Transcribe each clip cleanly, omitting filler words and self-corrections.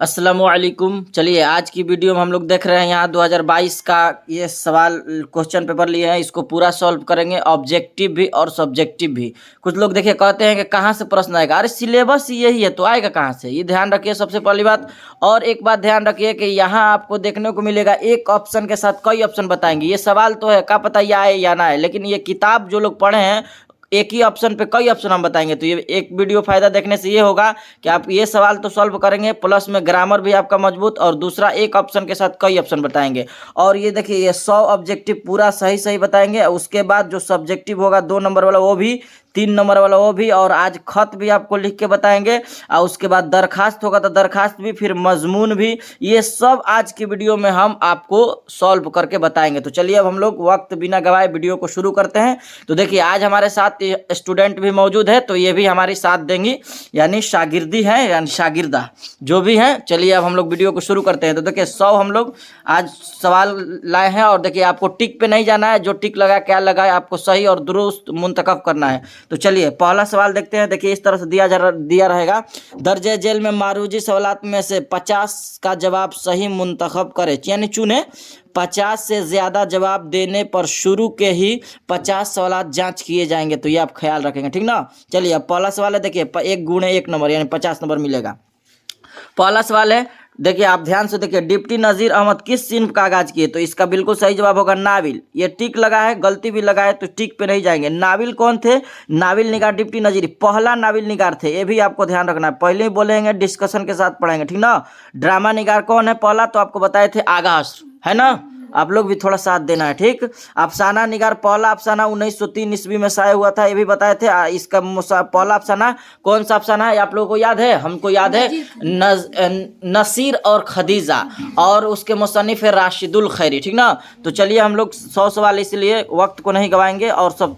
अस्सलामुअलैकुम। चलिए आज की वीडियो में हम लोग देख रहे हैं यहाँ 2022 का ये सवाल क्वेश्चन पेपर लिए हैं, इसको पूरा सॉल्व करेंगे, ऑब्जेक्टिव भी और सब्जेक्टिव भी। कुछ लोग देखिए कहते हैं कि कहाँ से प्रश्न आएगा, अरे सिलेबस यही है तो आएगा कहाँ से, ये ध्यान रखिए सबसे पहली बात। और एक बात ध्यान रखिए कि यहाँ आपको देखने को मिलेगा एक ऑप्शन के साथ कई ऑप्शन बताएंगे। ये सवाल तो है क्या पता ये आए या ना आए, लेकिन ये किताब जो लोग पढ़े हैं एक ही ऑप्शन पे कई ऑप्शन हम बताएंगे। तो ये एक वीडियो फायदा देखने से ये होगा कि आप ये सवाल तो सॉल्व करेंगे, प्लस में ग्रामर भी आपका मजबूत, और दूसरा एक ऑप्शन के साथ कई ऑप्शन बताएंगे। और ये देखिए ये 100 ऑब्जेक्टिव पूरा सही सही बताएंगे। उसके बाद जो सब्जेक्टिव होगा 2 नंबर वाला वो भी, 3 नंबर वाला वो भी, और आज खत भी आपको लिख के बताएंगे। और उसके बाद दरखास्त होगा तो दरखास्त भी, फिर मजमून भी, ये सब आज की वीडियो में हम आपको सॉल्व करके बताएंगे। तो चलिए अब हम लोग वक्त बिना गवाए वीडियो को शुरू करते हैं। तो देखिए आज हमारे साथ स्टूडेंट भी मौजूद है, तो ये भी हमारी साथ देंगी, यानी शागिर्दी है यानी शागिर्दा जो भी है। चलिए अब हम लोग वीडियो को शुरू करते हैं। तो देखिए 100 हम लोग आज सवाल लाए हैं, और देखिए आपको टिक पे नहीं जाना है, जो टिक लगा क्या लगा है आपको सही और दुरुस्त मुंतखब करना है। तो चलिए पहला सवाल देखते हैं। देखिए इस तरह से दिया रहेगा, दर्जे जेल में मारूजी सवालात में से 50 का जवाब सही मुंतखब करे, यानी चुने। 50 से ज़्यादा जवाब देने पर शुरू के ही 50 सवालात जांच किए जाएंगे, तो ये आप ख्याल रखेंगे, ठीक ना। चलिए अब पहला सवाल है, देखिए 1 गुणे 1 नंबर यानी 50 नंबर मिलेगा। पहला सवाल है, देखिए आप ध्यान से देखिए, डिप्टी नज़ीर अहमद किस सिन्फ का आगाज किए, तो इसका बिल्कुल सही जवाब होगा नाविल। ये टिक लगा है, गलती भी लगा है तो टिक पे नहीं जाएंगे। नाविल कौन थे? नाविल निगार डिप्टी नज़ीर पहला नाविल निगार थे, ये भी आपको ध्यान रखना है, पहले ही बोलेंगे डिस्कशन के साथ पढ़ेंगे, ठीक ना। ड्रामा निगार कौन है पहला, तो आपको बताए थे आगा हश्र, है ना। आप लोग भी थोड़ा साथ देना है, ठीक। अफसाना निगार पहला अफसाना 1903 ईस्वी में शाये हुआ था, ये भी बताए थे। इसका पहला अफसाना कौन सा अफसाना है आप लोगों को याद है? हमको याद है नसीर और खदीजा, और उसके मुसन्निफ है राशिदुल खैरी, ठीक ना। तो चलिए हम लोग 100 सवाल इसलिए वक्त को नहीं गवाएंगे। और सब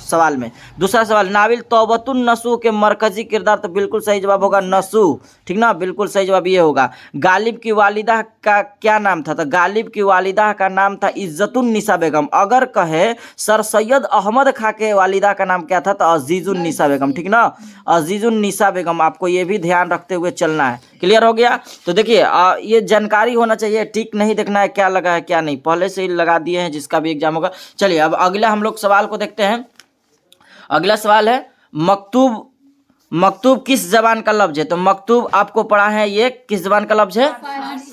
सवाल में दूसरा सवाल, नाविल तौबतुन नसू के मरकजी किरदार, तो बिल्कुल सही जवाब होगा नसू, ठीक ना, बिल्कुल सही जवाब ये होगा। गालिब की वालिदा का क्या नाम था, तो गालिब की वालिदा का नाम था इज्जतुन निसा बेगम। अगर कहे सर सैयद अहमद खां के वालिदा का नाम क्या था, तो अजीजुन निसा बेगम, ठीक ना, अजीजुन निसा बेगम। आपको ये भी ध्यान रखते हुए चलना है। क्लियर हो गया। तो देखिए ये जानकारी होना चाहिए, टिक नहीं देखना है क्या लगा है क्या नहीं, पहले से ही लगा दिए हैं जिसका भी एग्जाम होगा। चलिए अब अगला हम लोग सवाल को देखते हैं। अगला सवाल है, मकतूब मकतूब किस जबान का लफ्ज है, तो मकतूब आपको पढ़ा है ये किस जबान का लफ्ज है?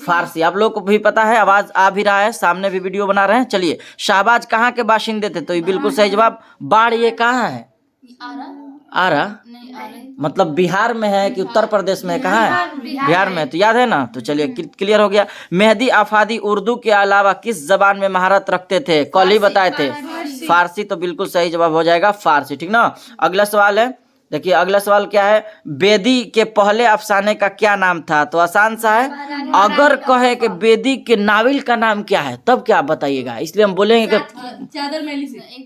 फारसी। आप लोग को भी पता है, आवाज आ भी रहा है, सामने भी वीडियो बना रहे हैं। चलिए शाहबाज कहाँ के बाशिंदे थे, तो ये बिल्कुल सही जवाब बाढ़। ये कहाँ है? आरा मतलब बिहार में है कि उत्तर प्रदेश में, कहाँ है? बिहार में, तो याद है ना। तो चलिए क्लियर हो गया। मेहदी आफादी उर्दू के अलावा किस जबान में महारत रखते थे, कल ही बताए थे फारसी, तो बिल्कुल सही जवाब हो जाएगा फारसी, ठीक ना। अगला सवाल है, देखिए अगला सवाल क्या है, बेदी के पहले अफसाने का क्या नाम था, तो आसान सा है। अगर कहे कि बेदी के नाविल का नाम क्या है तब क्या बताइएगा, इसलिए हम बोलेंगे कि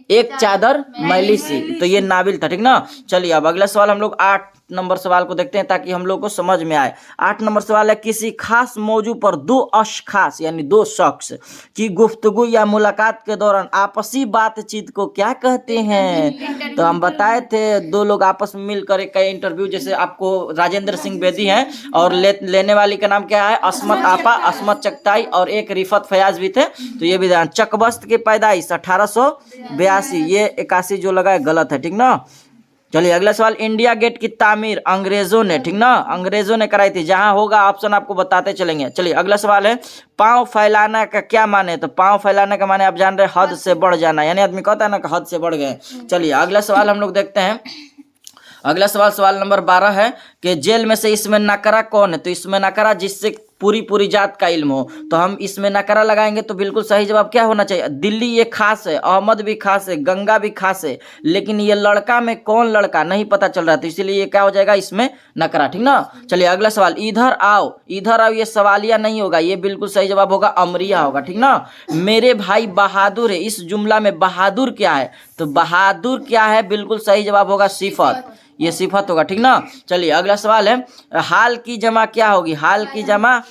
एक चादर मैली सी, तो ये नाविल था, ठीक ना। चलिए अब अगला सवाल हम लोग 8 नंबर सवाल को देखते हैं ताकि हम लोग को समझ में आए। 8 नंबर सवाल है, किसी खास मौजू पर 2 अशखास यानी 2 शख्स की गुफ्तगू या मुलाकात के दौरान आपसी बातचीत को क्या कहते हैं, तो हम बताए थे 2 लोग आपस में मिलकर एक इंटरव्यू, जैसे आपको राजेंद्र सिंह बेदी हैं और लेने वाली का नाम क्या है, असमत आपा, असमत चगताई, और एक रिफत फयाज भी थे, तो ये भी ध्यान। चकबस्त की पैदाइश 1882, ये 81 जो लगा है गलत है, ठीक ना। चलिए अगला सवाल, इंडिया गेट की तामीर अंग्रेजों ने, ठीक ना, अंग्रेजों ने कराई थी, जहां होगा ऑप्शन आपको बताते चलेंगे। चलिए अगला सवाल है, पांव फैलाना का क्या माने, तो पांव फैलाने का माने आप जान रहे हद से बढ़ जाना, यानी आदमी कहता है ना कि हद से बढ़ गए। चलिए अगला सवाल हम लोग देखते हैं। अगला सवाल नंबर 12 है कि जेल में से इसमें नकरा कौन है, तो इसमें नकरा जिससे पूरी जात का इल्म हो, तो हम इसमें नकरा लगाएंगे, तो बिल्कुल सही जवाब क्या होना चाहिए, दिल्ली ये खास है, अहमद भी खास है, गंगा भी खास है, लेकिन ये लड़का में कौन लड़का नहीं पता चल रहा, तो इसीलिए ये क्या हो जाएगा इसमें नकरा, ठीक ना। चलिए अगला सवाल, इधर आओ ये सवालिया नहीं होगा, ये बिल्कुल सही जवाब होगा अमरिया होगा, ठीक ना। मेरे भाई बहादुर है, इस जुमला में बहादुर क्या है, तो बहादुर क्या है, बिल्कुल सही जवाब होगा सिफत, ये सिफत होगा, ठीक ना। चलिए अगला सवाल है, हाल की जमा क्या होगी, हाल की जमा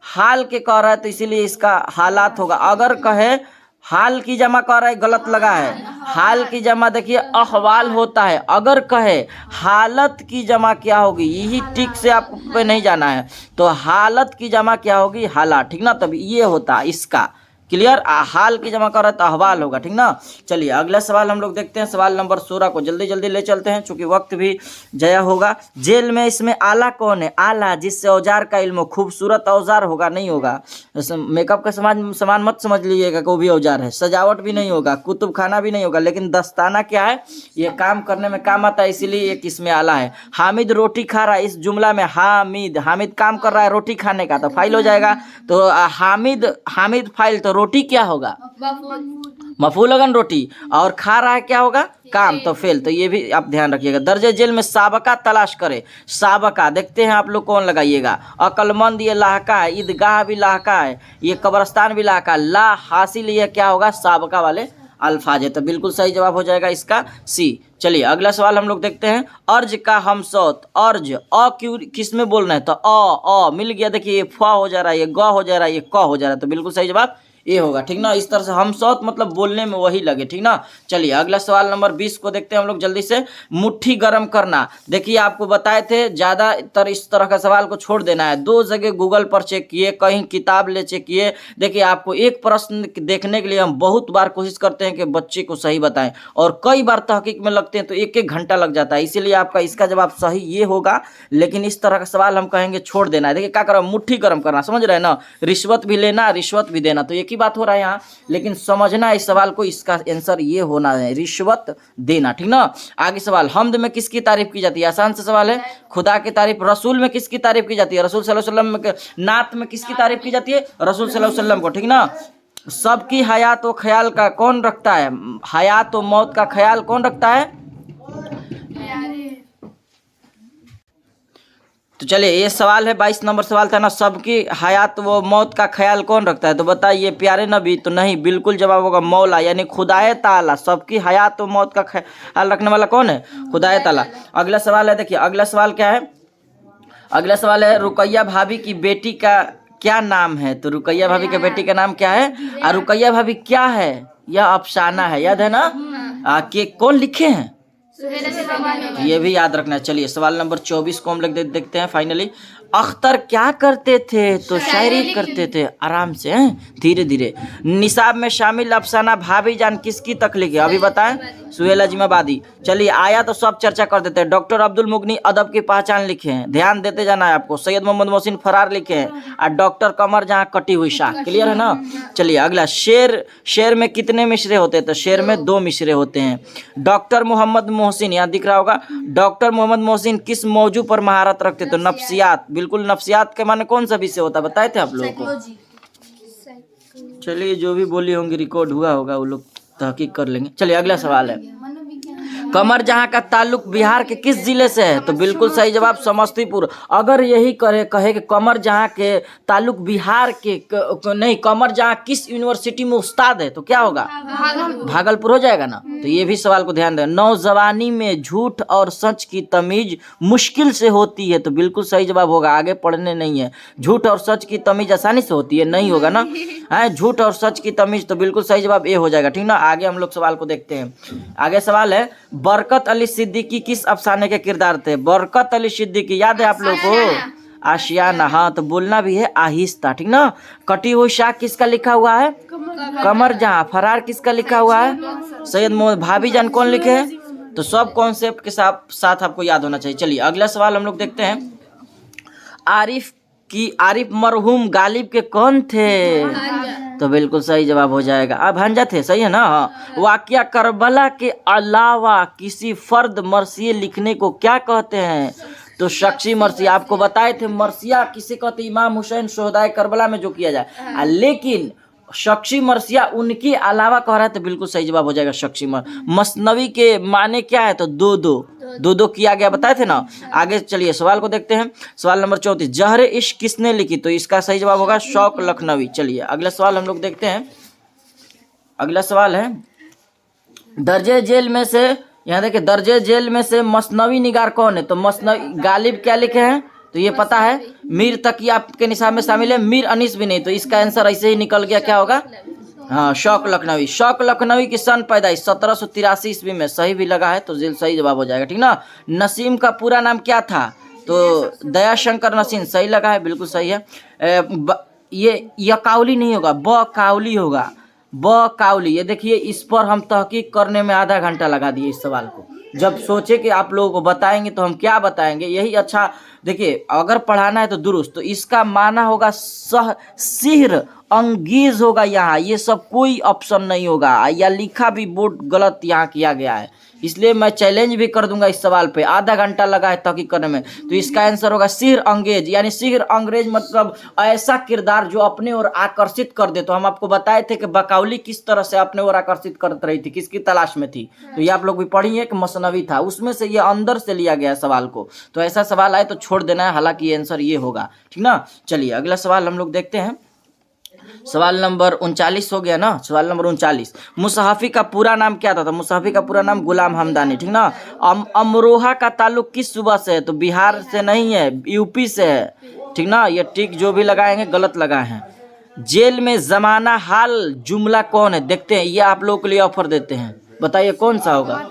हाल के कह रहा है, तो इसीलिए इसका हालात होगा। अगर कहे हाल की जमा कह रहा है, गलत लगा है। हाल की जमा देखिए अहवाल होता है। अगर कहे हालत की जमा क्या होगी, यही ठीक से आप पे नहीं जाना है, तो हालत की जमा क्या होगी, हालात, ठीक ना। तब ये होता इसका क्लियर। हाल की जमा कर रहा है तो अहवाल होगा, ठीक ना। चलिए अगला सवाल हम लोग देखते हैं, सवाल नंबर 16 को जल्दी जल्दी ले चलते हैं चूंकि वक्त भी जया होगा। जेल में इसमें आला कौन है, आला जिससे औजार का इल्म हो। खूबसूरत औजार होगा, नहीं होगा। मेकअप का सामान मत समझ लीजिएगा कि वो भी औजार है। सजावट भी नहीं होगा, कुतुब खाना भी नहीं होगा, लेकिन दस्ताना क्या है, ये काम करने में काम आता है, इसीलिए एक इसमें आला है। हामिद रोटी खा रहा है, इस जुमला में हामिद हामिद काम कर रहा है रोटी खाने का, तो फाइल हो जाएगा। तो हामिद फाइल, तो रोटी क्या होगा, मफूल लगन रोटी, और खा रहा है क्या होगा, काम, तो फेल। तो ये भी आप ध्यान रखिएगा। दर्जे जेल में साबका तलाश करे। साबका देखते हैं आप लोग कौन लगाइएगा। अकलमंद ये लाहका है, ईदगाह भी लाहका है, ये कब्रस्तान भी लाहका। ला हासिल ये क्या होगा, साबका वाले अल्फाज है। तो बिल्कुल सही जवाब हो जाएगा इसका सी। चलिए अगला सवाल हम लोग देखते हैं। अर्ज का हमसौत, अर्ज अ क्यों किस में बोलना है, तो अ मिल गया। देखिए ये फ हो जा रहा है, ये ग हो जा रहा है, ये क हो जा रहा है, तो बिल्कुल सही जवाब ये होगा, ठीक ना। इस तरह से हमसौत मतलब बोलने में वही लगे, ठीक ना। चलिए अगला सवाल नंबर 20 को देखते हैं हम लोग जल्दी से। मुट्ठी गर्म करना, देखिए आपको बताए थे ज़्यादातर इस तरह का सवाल को छोड़ देना है। 2 जगह गूगल पर चेक किए, कहीं किताब ले चेक किए। देखिए आपको एक प्रश्न देखने के लिए हम बहुत बार कोशिश करते हैं कि बच्चे को सही बताएं, और कई बार तहकीक में लगते हैं तो 1-1 घंटा लग जाता है। इसीलिए आपका इसका जवाब सही ये होगा, लेकिन इस तरह का सवाल हम कहेंगे छोड़ देना है। देखिए क्या करो, मुट्ठी गर्म करना, समझ रहे हैं ना। रिश्वत भी लेना, रिश्वत भी देना, तो एक ही बात हो रहा है यहाँ, लेकिन समझना इस सवाल को, इसका आंसर ये होना है, रिश्वत देना, ठीक ना। आगे सवाल, हमद में किसकी तारीफ की जाती है, आसान सा सवाल है। खुदा की तारीफ। रसूल में किसकी तारीफ की जाती है, रसूल सल्लल्लाहु अलैहि वसल्लम। नात में किसकी तारीफ की जाती है, रसूल सल्लल्लाहु अलैहि वसल्लम को, ठीक ना। सबकी हयात व ख्याल का कौन रखता है, हयात व मौत का ख्याल कौन रखता है। तो चलिए ये सवाल है, 22 नंबर सवाल था ना, सबकी हयात व मौत का ख्याल कौन रखता है, तो बताइए प्यारे नबी, तो नहीं, बिल्कुल जवाब होगा मौला, यानी खुदाए ताला। सबकी हयात व मौत का ख्याल रखने वाला कौन है, खुदाए ताला। अगला सवाल है, देखिए अगला सवाल क्या है। अगला सवाल है, रुकैया भाभी की बेटी का क्या नाम है, तो रुकैया भाभी की बेटी का नाम क्या है, और रुकैया भाभी क्या है, यह अफसाना है, याद है ना। के कौन लिखे हैं, ये भी याद रखना है। चलिए सवाल नंबर 24 को हम लोग देखते हैं फाइनली। अख्तर क्या करते थे, तो शायरी करते थे, आराम से धीरे धीरे। निसाब में शामिल अफसाना भाभी जान किसकी तख्लीक है, अभी बताएं, सुहेल अजीमाबादी। चलिए आया तो सब चर्चा कर देते हैं। डॉक्टर अब्दुल मुगनी अदब की पहचान लिखे हैं, ध्यान देते जाना है आपको। सैयद मोहम्मद मोहसिन फरार लिखे हैं, और डॉक्टर कमर जहाँ कटी हुई शाख, क्लियर है ना। चलिए अगला, शेर में कितने मिसरे होते हैं, तो शेर में 2 मिसरे होते हैं। डॉक्टर मोहम्मद मोहसिन, यहाँ दिख रहा होगा, डॉक्टर मोहम्मद मोहसिन किस मौजू पर महारत रखते, तो नफ्सियात। बिल्कुल, नफ्सियात के माने कौन सा विषय होता है, बताए थे आप लोगों को। चलिए जो भी बोली होंगी रिकॉर्ड हुआ होगा, वो लोग तहकीक कर लेंगे। चलिए अगला सवाल है, कमर जहाँ का ताल्लुक बिहार के किस जिले से है, तो बिल्कुल सही जवाब समस्तीपुर। अगर यही कहे कि कमर जहाँ के ताल्लुक बिहार के नहीं, कमर जहाँ किस यूनिवर्सिटी में उस्ताद है, तो क्या होगा, भागलपुर हो जाएगा ना। तो ये भी सवाल को ध्यान दें। नौजवानी में झूठ और सच की तमीज मुश्किल से होती है, तो बिल्कुल सही जवाब होगा, आगे पढ़ने नहीं है। झूठ और सच की तमीज आसानी से होती है, नहीं होगा ना, है झूठ और सच की तमीज, तो बिल्कुल सही जवाब ए हो जाएगा, ठीक ना। आगे हम लोग सवाल को देखते हैं। आगे सवाल है, बरकत अली सिद्दीकी किस अफसाने के किरदार थे, बरकत अली सिद्दीकी, याद है आप लोग को, आशियाना। हाँ, तो बोलना भी है आहिस्ता, ठीक ना। कटी हुई शाख किसका लिखा हुआ है, कमर जहाँ। फरार किसका लिखा हुआ है, सैयद मोहम्मद। भाभी जान कौन लिखे हैं, तो सब कॉन्सेप्ट के साथ आपको याद होना चाहिए। चलिए अगला सवाल हम लोग देखते हैं। आरिफ मरहूम गालिब के कौन थे, तो बिल्कुल सही जवाब हो जाएगा, अब भांजा थे, सही है ना। हाँ, वाकया करबला के अलावा किसी फर्द मरसिये लिखने को क्या कहते हैं, तो शख्सी मरसिया। आपको बताए थे मरसिया किसे कहते, इमाम हुसैन शोहदाए करबला में जो किया जाए, लेकिन शख्सी मरसिया उनके अलावा कह रहा है, तो बिल्कुल सही जवाब हो जाएगा शख्सी मसनवी के माने क्या है, तो दो किया गया, बताए थे ना। आगे चलिए सवाल को देखते हैं। सवाल नंबर 34, जहर इश्क किसने लिखी, तो इसका सही जवाब होगा शौक लखनवी। चलिए अगला सवाल हम लोग देखते हैं। अगला सवाल है, दर्जे जेल में से, यहाँ देखिए, दर्जे जेल में से मसनवी निगार कौन है, तो मसनवी गालिब क्या लिखे हैं, तो ये पता है। मीर तकिया आपके निसाब में शामिल है, मीर अनीस भी नहीं, तो इसका आंसर ऐसे ही निकल गया, क्या होगा, हाँ, शौक लखनवी। शौक लखनवी की सन पैदाइश 1783 ईस्वी में, सही भी लगा है तो सही जवाब हो जाएगा, ठीक ना। नसीम का पूरा नाम क्या था? तो दयाशंकर नसीम, सही लगा है, बिल्कुल सही है। ये यकाउली नहीं होगा, बकाउली होगा, बकाउली। ये देखिए, इस पर हम तहकीक करने में आधा घंटा लगा दिए इस सवाल को। जब सोचे कि आप लोगों को बताएंगे तो हम क्या बताएंगे, यही अच्छा। देखिए, अगर पढ़ाना है तो दुरुस्त, तो इसका माना होगा सिहर अंगेज होगा यहाँ, ये सब कोई ऑप्शन नहीं होगा, या लिखा भी बोर्ड गलत यहाँ किया गया है, इसलिए मैं चैलेंज भी कर दूंगा इस सवाल पे। आधा घंटा लगा है तहकीक करने में, तो इसका आंसर होगा सिहर अंगेज। यानी सिहर अंग्रेज मतलब ऐसा किरदार जो अपने ओर आकर्षित कर दे। तो हम आपको बताए थे कि बकाउली किस तरह से अपने ओर आकर्षित कर रही थी, किसकी तलाश में थी, तो ये आप लोग भी पढ़िए कि मसनवी था, उसमें से ये अंदर से लिया गया सवाल को। तो ऐसा सवाल आए तो छोड़ देना है, हालांकि आंसर ये होगा, ठीक ना। चलिए अगला सवाल हम लोग देखते हैं। सवाल नंबर 39 हो गया ना। सवाल नंबर 39, मुसहफी का पूरा नाम क्या था? तो मुसहफी का पूरा नाम गुलाम हमदानी, ठीक ना। अमरोहा का ताल्लुक किस सूबा से है? तो बिहार से नहीं है, यूपी से है, ठीक ना। ये टिक जो भी लगाएंगे गलत लगाए हैं। जेल में जमाना हाल जुमला कौन है? देखते हैं, ये आप लोगों के लिए ऑफर देते हैं, बताइए कौन सा होगा।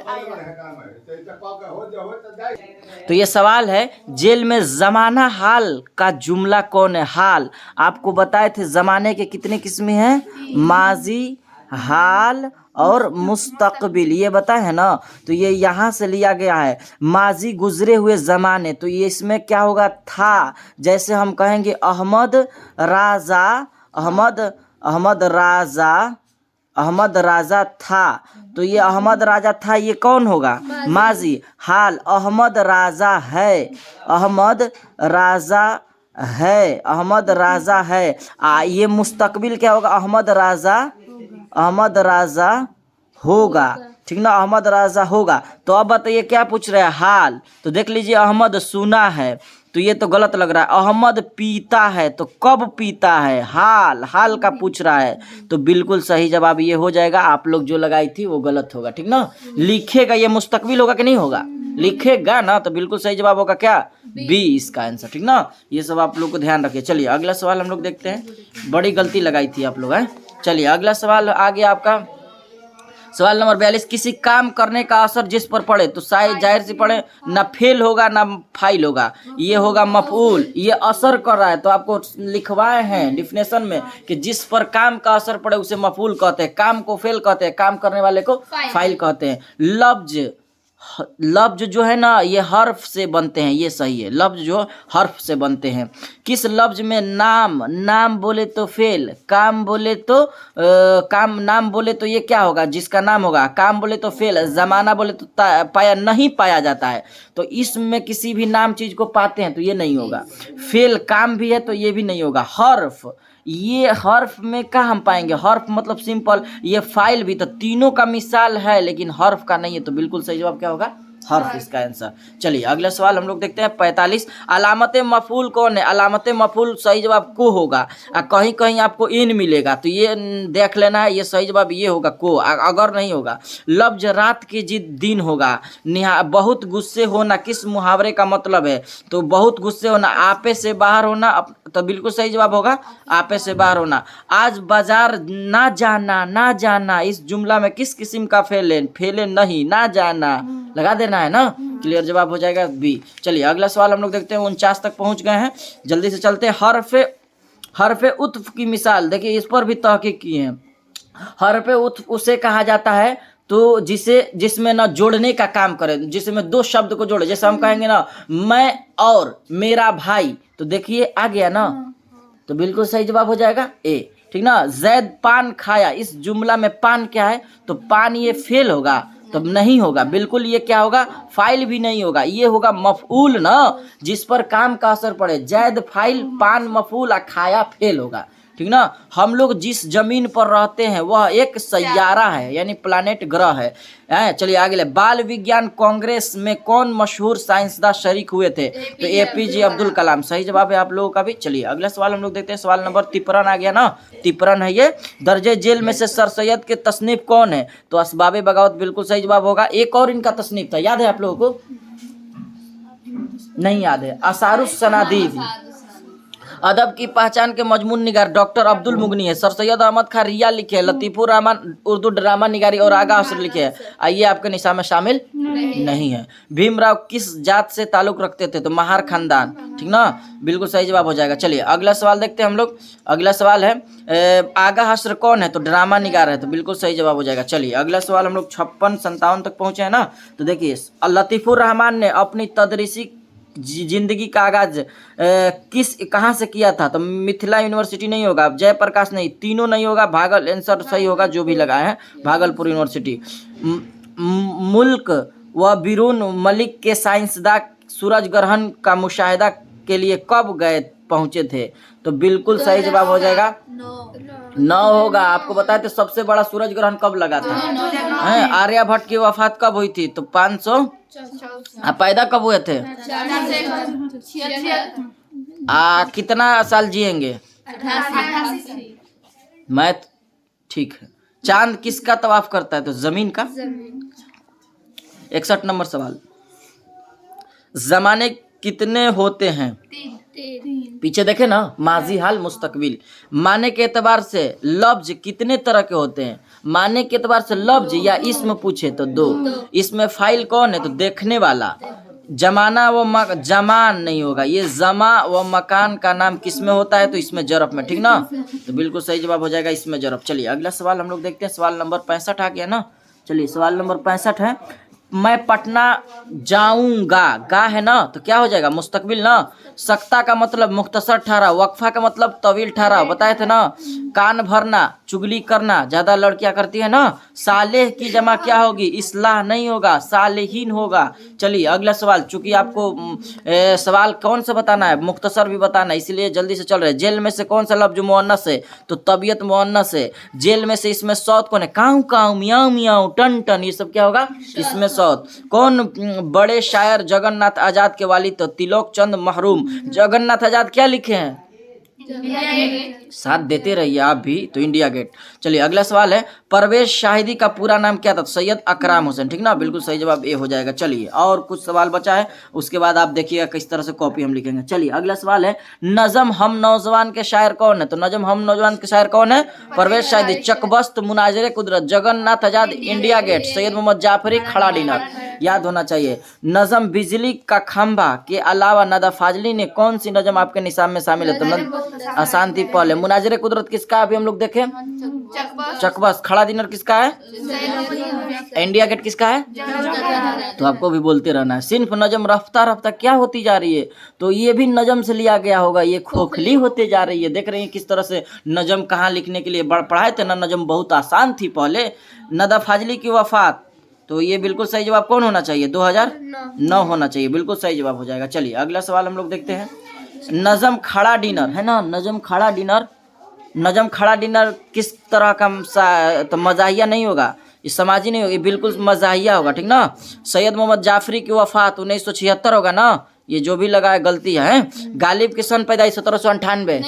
तो ये सवाल है, जेल में जमाना हाल का जुमला कौन है? हाल आपको बताए थे, जमाने के कितने किस्में हैं? माजी, हाल और मुस्तकबिल, ये बताए है ना। तो ये यहाँ से लिया गया है, माजी गुजरे हुए ज़माने। तो ये इसमें क्या होगा? था। जैसे हम कहेंगे अहमद राजा, अहमद राजा था, तो ये अहमद राजा था, ये कौन होगा? माजी। हाल अहमद राजा है, अहमद राजा है। ये मुस्तकबिल क्या होगा? अहमद राजा होगा, ठीक ना, अहमद राजा होगा। तो अब बताइए क्या पूछ रहे हैं? हाल। तो देख लीजिए, अहमद सुना है, तो ये तो गलत लग रहा है। अहमद पीता है, तो कब पीता है? हाल का पूछ रहा है, तो बिल्कुल सही जवाब ये हो जाएगा। आप लोग जो लगाई थी वो गलत होगा, ठीक ना। लिखेगा, ये मुस्तकबिल होगा कि नहीं होगा? लिखेगा ना, तो बिल्कुल सही जवाब होगा क्या? बी इसका आंसर, ठीक ना। ये सब आप लोग को ध्यान रखिए। चलिए अगला सवाल हम लोग देखते हैं। बड़ी गलती लगाई थी आप लोग, हैं। चलिए अगला सवाल आ गया आपका, सवाल नंबर 42, किसी काम करने का असर जिस पर पड़े, तो शायद जाहिर सी पड़े, ना फेल होगा ना फाइल होगा, ये होगा मफऊल। ये असर कर रहा है, तो आपको लिखवाए हैं डिफिनेशन में कि जिस पर काम का असर पड़े उसे मफऊल कहते हैं, काम को फेल कहते हैं, काम करने वाले को फाइल कहते हैं। लफ्ज जो है ना, ये हर्फ से बनते हैं, ये सही है, लफ्ज जो हर्फ से बनते हैं। किस लफ्ज में नाम बोले तो फेल, काम बोले तो नाम बोले तो ये क्या होगा? जिसका नाम होगा। काम बोले तो फेल, जमाना बोले तो नहीं पाया जाता है। तो इसमें किसी भी नाम चीज को पाते हैं तो ये नहीं होगा। फेल काम भी है तो ये भी नहीं होगा। हर्फ, ये हर्फ में क्या हम पाएंगे? हर्फ मतलब सिंपल, ये फाइल भी, तो तीनों का मिसाल है, लेकिन हर्फ का नहीं है, तो बिल्कुल सही जवाब क्या होगा? हर्फ इसका आंसर। चलिए अगला सवाल हम लोग देखते हैं। 45, अलामत मफूल कौन है? अलामत मफूल सही जवाब को होगा। कहीं कहीं आपको इन मिलेगा, तो ये देख लेना है, ये सही जवाब ये होगा को, अगर नहीं होगा। लफ्ज रात के दिन होगा। बहुत गुस्से होना किस मुहावरे का मतलब है? तो बहुत गुस्से होना, आपे से बाहर होना, तो बिल्कुल सही जवाब होगा आपे से बाहर होना। आज बाजार ना जाना, इस जुमला में किस किस्म का फेले नहीं, ना जाना लगा देना है ना, क्लियर जवाब हो जाएगा बी। चलिए अगला सवाल हम लोग देखते हैं। 49 तक पहुंच गए हैं, जल्दी से चलते हैं। हरफे उत्फ की मिसाल देखिए, इस पर भी तहकीक की है। हरफे उत्फ उसे कहा जाता है तो जिसमें ना जोड़ने का काम करे, जिसमें दो शब्द को जोड़े। जैसे हम कहेंगे ना, मैं और मेरा भाई, तो देखिए आ गया ना, तो बिल्कुल सही जवाब हो जाएगा ए, ठीक ना। जैद पान खाया, इस जुमला में पान क्या है? तो पान ये फेल होगा, तब नहीं होगा, बिल्कुल ये क्या होगा? फाइल भी नहीं होगा, ये होगा मफऊल ना, जिस पर काम का असर पड़े। जैद फाइल, पान मफऊल, खाया फेल होगा, ठीक ना। हम लोग जिस जमीन पर रहते हैं वह एक सैयारा है, यानी प्लानेट, ग्रह है। चलिए आगे, बाल विज्ञान कांग्रेस में कौन मशहूर साइंसदान शरीक हुए थे? तो एपीजे अब्दुल कलाम सही जवाब है आप लोगों का भी। चलिए अगला सवाल हम लोग देखते हैं। सवाल नंबर 53 आ गया ना, 53 है ये। दर्जे जेल में से सर सैयद के तसनीफ कौन है? तो असबाबे बगावत बिल्कुल सही जवाब होगा। एक और इनका तसनीफ था, याद है आप लोगों को? नहीं याद है? असारुस सनादीद, अदब की पहचान के मजमून निगार डॉक्टर अब्दुल मुगनी है। सर सैयद अहमद खान रिया लिखे हैं। लतीफुर रहमान उर्दू ड्रामा निगारी और आगा हसर लिखे हैं। आइए आपके निशान में शामिल नहीं है। भीमराव किस जात से ताल्लुक रखते थे? तो महार खानदान, ठीक ना, बिल्कुल सही जवाब हो जाएगा। चलिए अगला सवाल देखते हैं हम लोग। अगला सवाल है आगा हसर कौन है? तो ड्रामा निगार है, तो बिल्कुल सही जवाब हो जाएगा। चलिए अगला सवाल हम लोग 56-57 तक पहुंचे हैं ना। तो देखिए लतीफुर रहमान ने अपनी तदरीसी जिंदगी का आगाज कहाँ से किया था? तो मिथिला यूनिवर्सिटी नहीं होगा, जयप्रकाश नहीं, तीनों नहीं होगा, भागल आंसर सही होगा जो भी लगाए हैं, भागलपुर यूनिवर्सिटी। मुल्क व बिरून मलिक के साइंसदान सूरज ग्रहण का मुशाहिदा के लिए कब गए पहुंचे थे? तो बिल्कुल सही जवाब हो जाएगा 9 होगा। आपको बताए थे सबसे बड़ा सूरज ग्रहण कब लगा था? आर्यभट्ट की वफात कब हुई थी? तो 500। आप पैदा कब हुए थे? कितना साल जिएंगे? मैथ ठीक है। चांद किसका तवाफ करता है? तो जमीन का। 61 नंबर सवाल, जमाने कितने होते हैं? पीछे देखे ना, माजी हाल मुस्तकबिल। माने के एतबार से लफ्ज कितने तरह के होते हैं? माने के एतबार से लफ्ज या इसमें पूछे तो 2। इसमें फाइल कौन है? तो देखने वाला। जमाना व जमान नहीं होगा, ये जमा व मकान का नाम किसमें होता है? तो इसमें जरफ में, ठीक ना, तो बिल्कुल सही जवाब हो जाएगा इसमें जरफ। चलिए अगला सवाल हम लोग देखते हैं। सवाल नंबर 65 आ गया ना। चलिए सवाल नंबर 65 है, मैं पटना जाऊंगा, गा है ना, तो क्या हो जाएगा? मुस्तकबिल ना। सकता का मतलब मुख्तसर ठहरा, वक्फा का मतलब तवील ठहरा, बताए थे ना। कान भरना, चुगली करना ज्यादा लड़कियां करती है ना। सालेह की जमा क्या होगी? इस्लाह नहीं होगा, सालेहीन होगा। चलिए अगला सवाल, चूंकि आपको सवाल कौन सा बताना है, मुख्तसर भी बताना है, इसलिए जल्दी से चल रहे हैं। जेल में से कौन सा लफ्ज मुअन्नस है? तो तबीयत मुअन्नस है। जेल में से इसमें सौत कौन है? काऊ काऊ, मियाऊ मियाऊ, टन टन, ये सब क्या होगा? इसमें सौत। कौन बड़े शायर जगन्नाथ आजाद के वालिद? तो तिलोक चंद महरूम। जगन्नाथ आजाद क्या लिखे हैं? साथ देते रहिए आप भी, तो इंडिया गेट। चलिए अगला सवाल है, परवेज शाहिदी का पूरा नाम क्या था? तो सैयद अकराम हुसैन, ठीक ना, बिल्कुल सही जवाब ए हो जाएगा। चलिए और कुछ सवाल बचा है, उसके बाद आप देखिएगा किस तरह से कॉपी हम लिखेंगे। चलिए अगला सवाल है, नजम हम नौजवान के शायर कौन है? तो नजम हम नौजवान के शायर कौन है? परवेज शाहिदी। चकबस्त, मुनाजिर कुदरत, जगन्नाथ आजाद, इंडिया गेट, सैयद मोहम्मद जाफरी, खड़ा डिनर, याद होना चाहिए। नजम बिजली का खंभा के अलावा नदा फाजली ने कौन सी नजम आपके निशान में शामिल है? तो अशांति पहले। मुनाजिर कुदरत किसका? अभी हम लोग देखें, चकबस। खड़ा डिनर किसका है? इंडिया गेट किसका है? तो आपको भी बोलते रहना है। सिंफ नजम रफ्ता रफ्ता क्या होती जा रही है? तो ये भी नजम से लिया गया होगा, ये खोखली होते जा रही है। देख रहे हैं किस तरह से नजम कहाँ लिखने के लिए पढ़ाए थे ना, नजम बहुत आसान थी पहले। नदा फाजली की वफात, तो ये बिल्कुल सही जवाब कौन होना चाहिए? 2009 होना चाहिए, बिल्कुल सही जवाब हो जाएगा। चलिए अगला सवाल हम लोग देखते हैं। नजम खड़ा डिनर है ना, नजम खड़ा डिनर, नजम खड़ा डिनर किस तरह का? तो मजाहिया नहीं होगा, ये समाजी नहीं होगा, ये बिल्कुल मजाहिया होगा, ठीक ना। सैयद मोहम्मद जाफरी की वफात 1976 होगा ना, ये जो भी लगा है गलती है। गालिब की सन पैदाइश 1798।